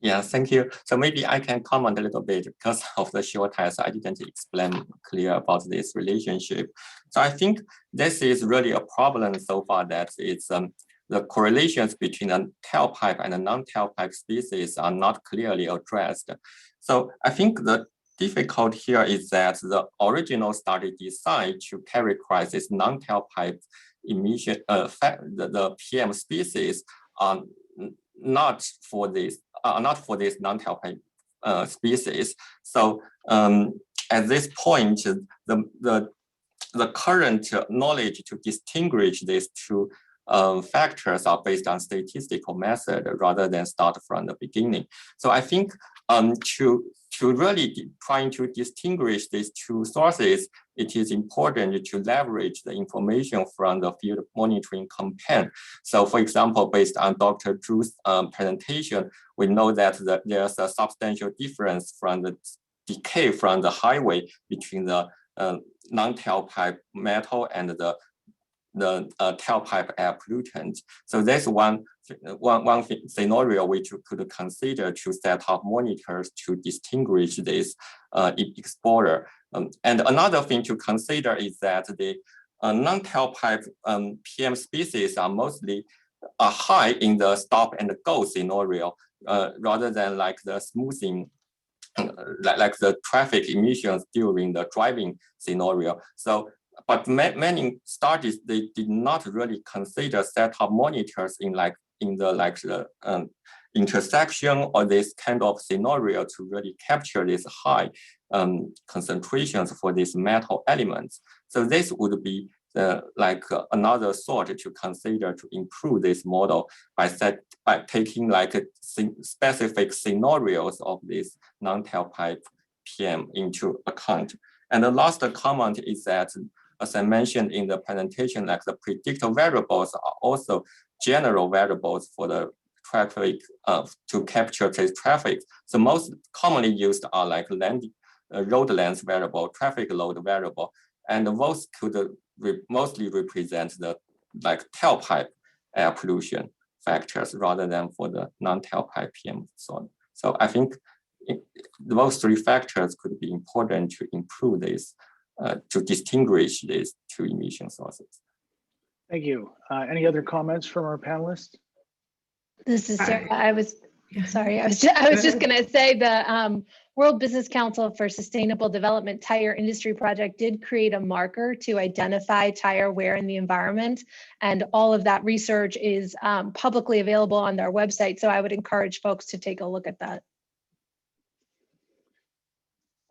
Yeah, thank you. So maybe I can comment a little bit because of the short time, so I didn't explain clear about this relationship. So I think this is really a problem so far, that it's the correlations between the tailpipe and the non-tailpipe species are not clearly addressed. So I think the difficult here is that the original study designed to characterize this non-tailpipe emission, the PM species, are not for this non-tailpipe species. So at this point, the current knowledge to distinguish these two factors are based on statistical method rather than start from the beginning. So I think to to really trying to distinguish these two sources, it is important to leverage the information from the field monitoring campaign. So for example, based on Dr. Drew's presentation, we know that there's a substantial difference from the decay from the highway between the non-tailpipe metal and the tailpipe air pollutant. So that's one scenario which you could consider to set up monitors to distinguish this exposure. And another thing to consider is that the non-tailpipe PM species are mostly high in the stop and go scenario, rather than like the smoothing, like the traffic emissions during the driving scenario. So, but many studies, they did not really consider set up monitors in the intersection or this kind of scenario to really capture this high concentrations for these metal elements. So this would be another thought to consider to improve this model by taking like specific scenarios of this non-tailpipe PM into account. And the last comment is that, as I mentioned in the presentation, like the predictor variables are also general variables for the traffic to capture this traffic. So most commonly used are like road length variable, traffic load variable, and those could mostly represent the tailpipe air pollution factors rather than for the non-tailpipe PM zone. So I think those three factors could be important to improve this, to distinguish these two emission sources. Thank you. Any other comments from our panelists? This is Sarah. I was just going to say the World Business Council for Sustainable Development Tire Industry Project did create a marker to identify tire wear in the environment, and all of that research is publicly available on their website. So I would encourage folks to take a look at that.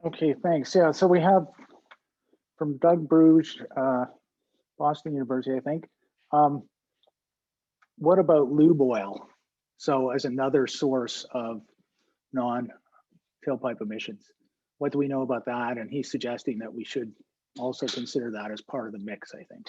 Okay, thanks. Yeah, so we have from Doug Bruges, Boston University, I think. What about lube oil? So as another source of non-tailpipe emissions, what do we know about that? And he's suggesting that we should also consider that as part of the mix, I think.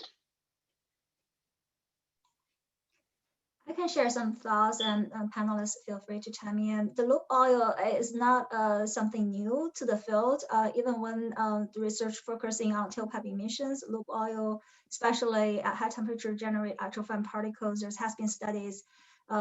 I can share some thoughts, and panelists feel free to chime in. The lube oil is not something new to the field. Even when the research focusing on tailpipe emissions, lube oil, especially at high temperature, generate actual fine particles. There has been studies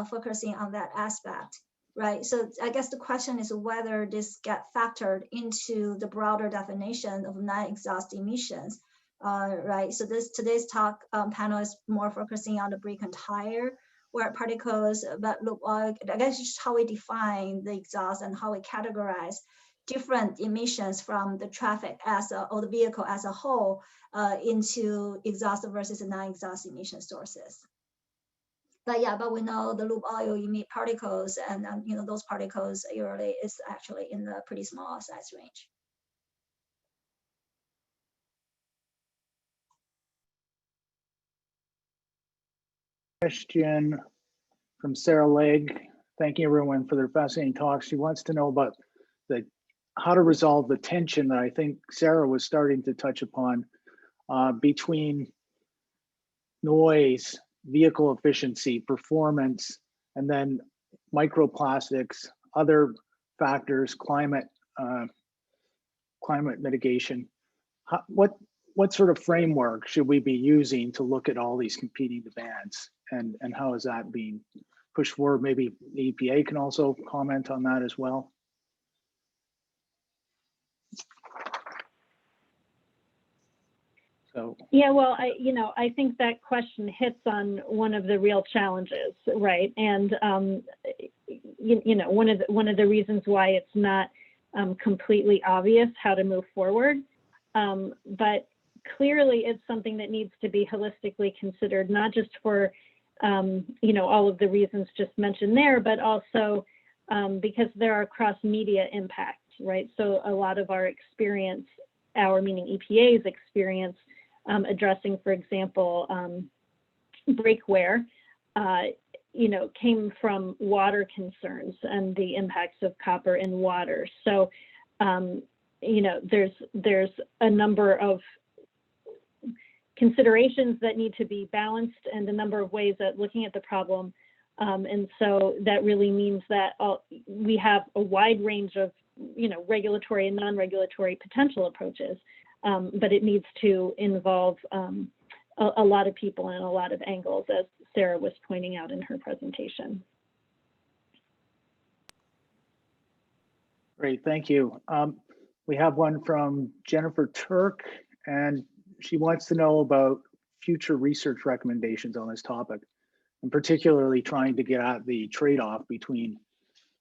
focusing on that aspect, right? So I guess the question is whether this get factored into the broader definition of non-exhaust emissions, right? So today's talk panel is more focusing on the brake and tire wear particles, but lube oil, I guess just how we define the exhaust and how we categorize different emissions from the traffic or the vehicle as a whole into exhaust versus non-exhaust emission sources. But we know the lube oil emit particles, and those particles usually is actually in the pretty small size range. Question from Sarah Legg. Thanking everyone for their fascinating talks. She wants to know about how to resolve the tension that I think Sarah was starting to touch upon between noise, vehicle efficiency, performance, and then microplastics, other factors, climate mitigation. What sort of framework should we be using to look at all these competing demands, and how is that being pushed forward? Maybe the EPA can also comment on that as well. So yeah, well, I think that question hits on one of the real challenges, right? And one of the reasons why it's not completely obvious how to move forward, but clearly it's something that needs to be holistically considered, not just for all of the reasons just mentioned there, but also because there are cross-media impacts, right? So a lot of our experience, meaning EPA's experience, addressing, for example, brake wear, came from water concerns and the impacts of copper in water. So you know, there's a number of considerations that need to be balanced and a number of ways at looking at the problem. And so that really means that we have a wide range of, you know, regulatory and non-regulatory potential approaches, but it needs to involve a lot of people and a lot of angles, as Sarah was pointing out in her presentation. Great, thank you. We have one from Jennifer Turk, and she wants to know about future research recommendations on this topic, and particularly trying to get at the trade-off between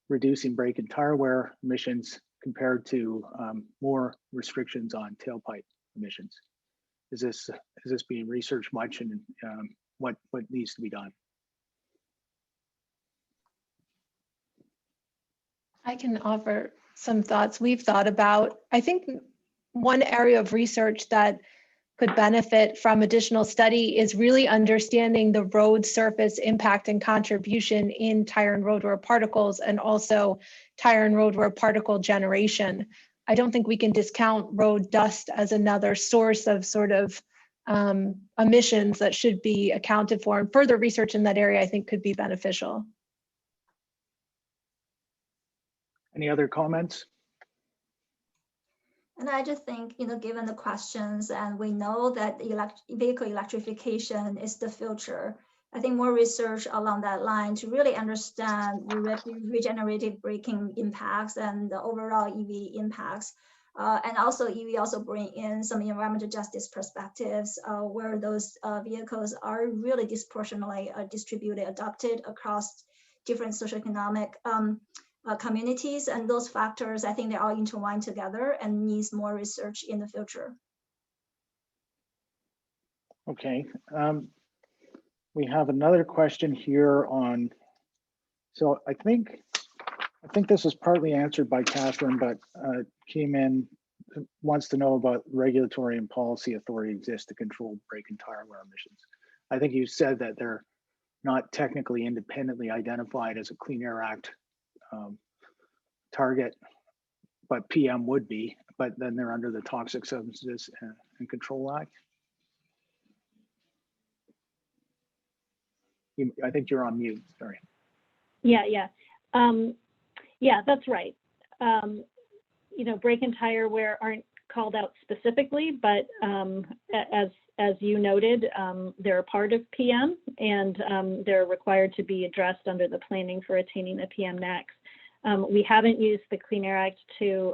reducing brake and tire wear emissions compared to more restrictions on tailpipe emissions. Is this being researched much, and what needs to be done? I can offer some thoughts we've thought about. I think one area of research that could benefit from additional study is really understanding the road surface impact and contribution in tire and road wear particles, and also tire and road wear particle generation. I don't think we can discount road dust as another source of sort of emissions that should be accounted for, and further research in that area I think could be beneficial. Any other comments? And I just think, you know, given the questions, and we know that vehicle electrification is the future, I think more research along that line to really understand the regenerative braking impacts and the overall EV impacts. And also EV also bring in some environmental justice perspectives where those vehicles are really disproportionately distributed, adopted across different socioeconomic communities, and those factors, I think they're all intertwined together and needs more research in the future. Okay, we have another question here on, so I think this was partly answered by Catherine, but came in, wants to know about regulatory and policy authority exists to control brake and tire wear emissions. I think you said that they're not technically independently identified as a Clean Air Act target, but PM would be, but then they're under the Toxic Substances and Control Act. I think you're on mute, sorry. Yeah, that's right. You know, brake and tire wear aren't called out specifically, but as you noted, they're a part of PM, and they're required to be addressed under the planning for attaining a PM next. We haven't used the Clean Air Act to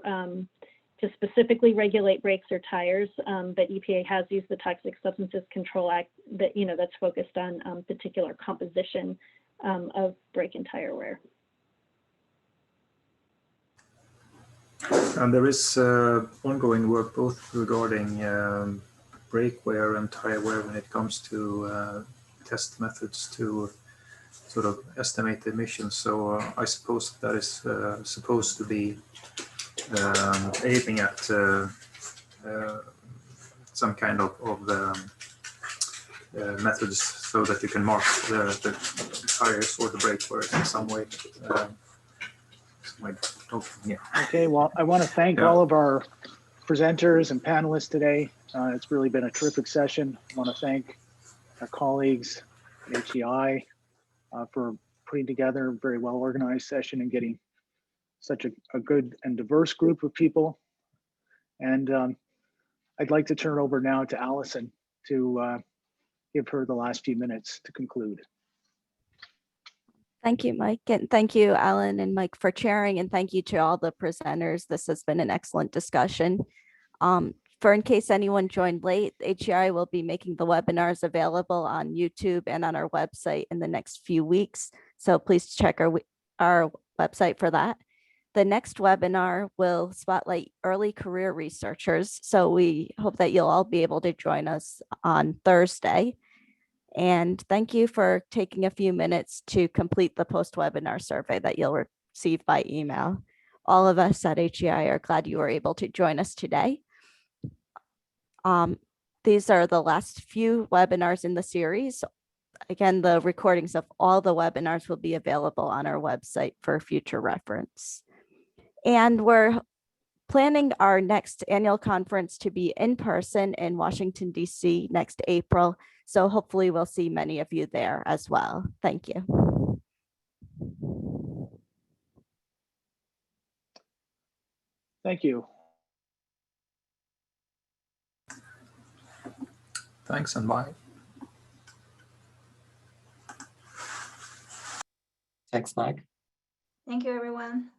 specifically regulate brakes or tires, but EPA has used the Toxic Substances Control Act that, you know, that's focused on particular composition of brake and tire wear. And there is ongoing work both regarding brake wear and tire wear when it comes to test methods to sort of estimate the emissions. So I suppose that is supposed to be aiming at some kind of methods so that you can mark the tires or the brake wear in some way. Okay, well, I want to thank all of our presenters and panelists today. It's really been a terrific session. I want to thank our colleagues at HEI for putting together a very well organized session and getting such a good and diverse group of people. And I'd like to turn it over now to Allison to give her the last few minutes to conclude. Thank you, Mike, and thank you, Alan and Mike, for chairing, and thank you to all the presenters. This has been an excellent discussion. For in case anyone joined late, HEI will be making the webinars available on YouTube and on our website in the next few weeks. So please check our website for that. The next webinar will spotlight early career researchers. So we hope that you'll all be able to join us on Thursday. And thank you for taking a few minutes to complete the post-webinar survey that you'll receive by email. All of us at HEI are glad you were able to join us today. These are the last few webinars in the series. Again, the recordings of all the webinars will be available on our website for future reference. And we're planning our next annual conference to be in person in Washington, D.C. next April. So hopefully we'll see many of you there as well. Thank you. Thank you. Thanks and bye. Thanks, Mike. Thank you, everyone.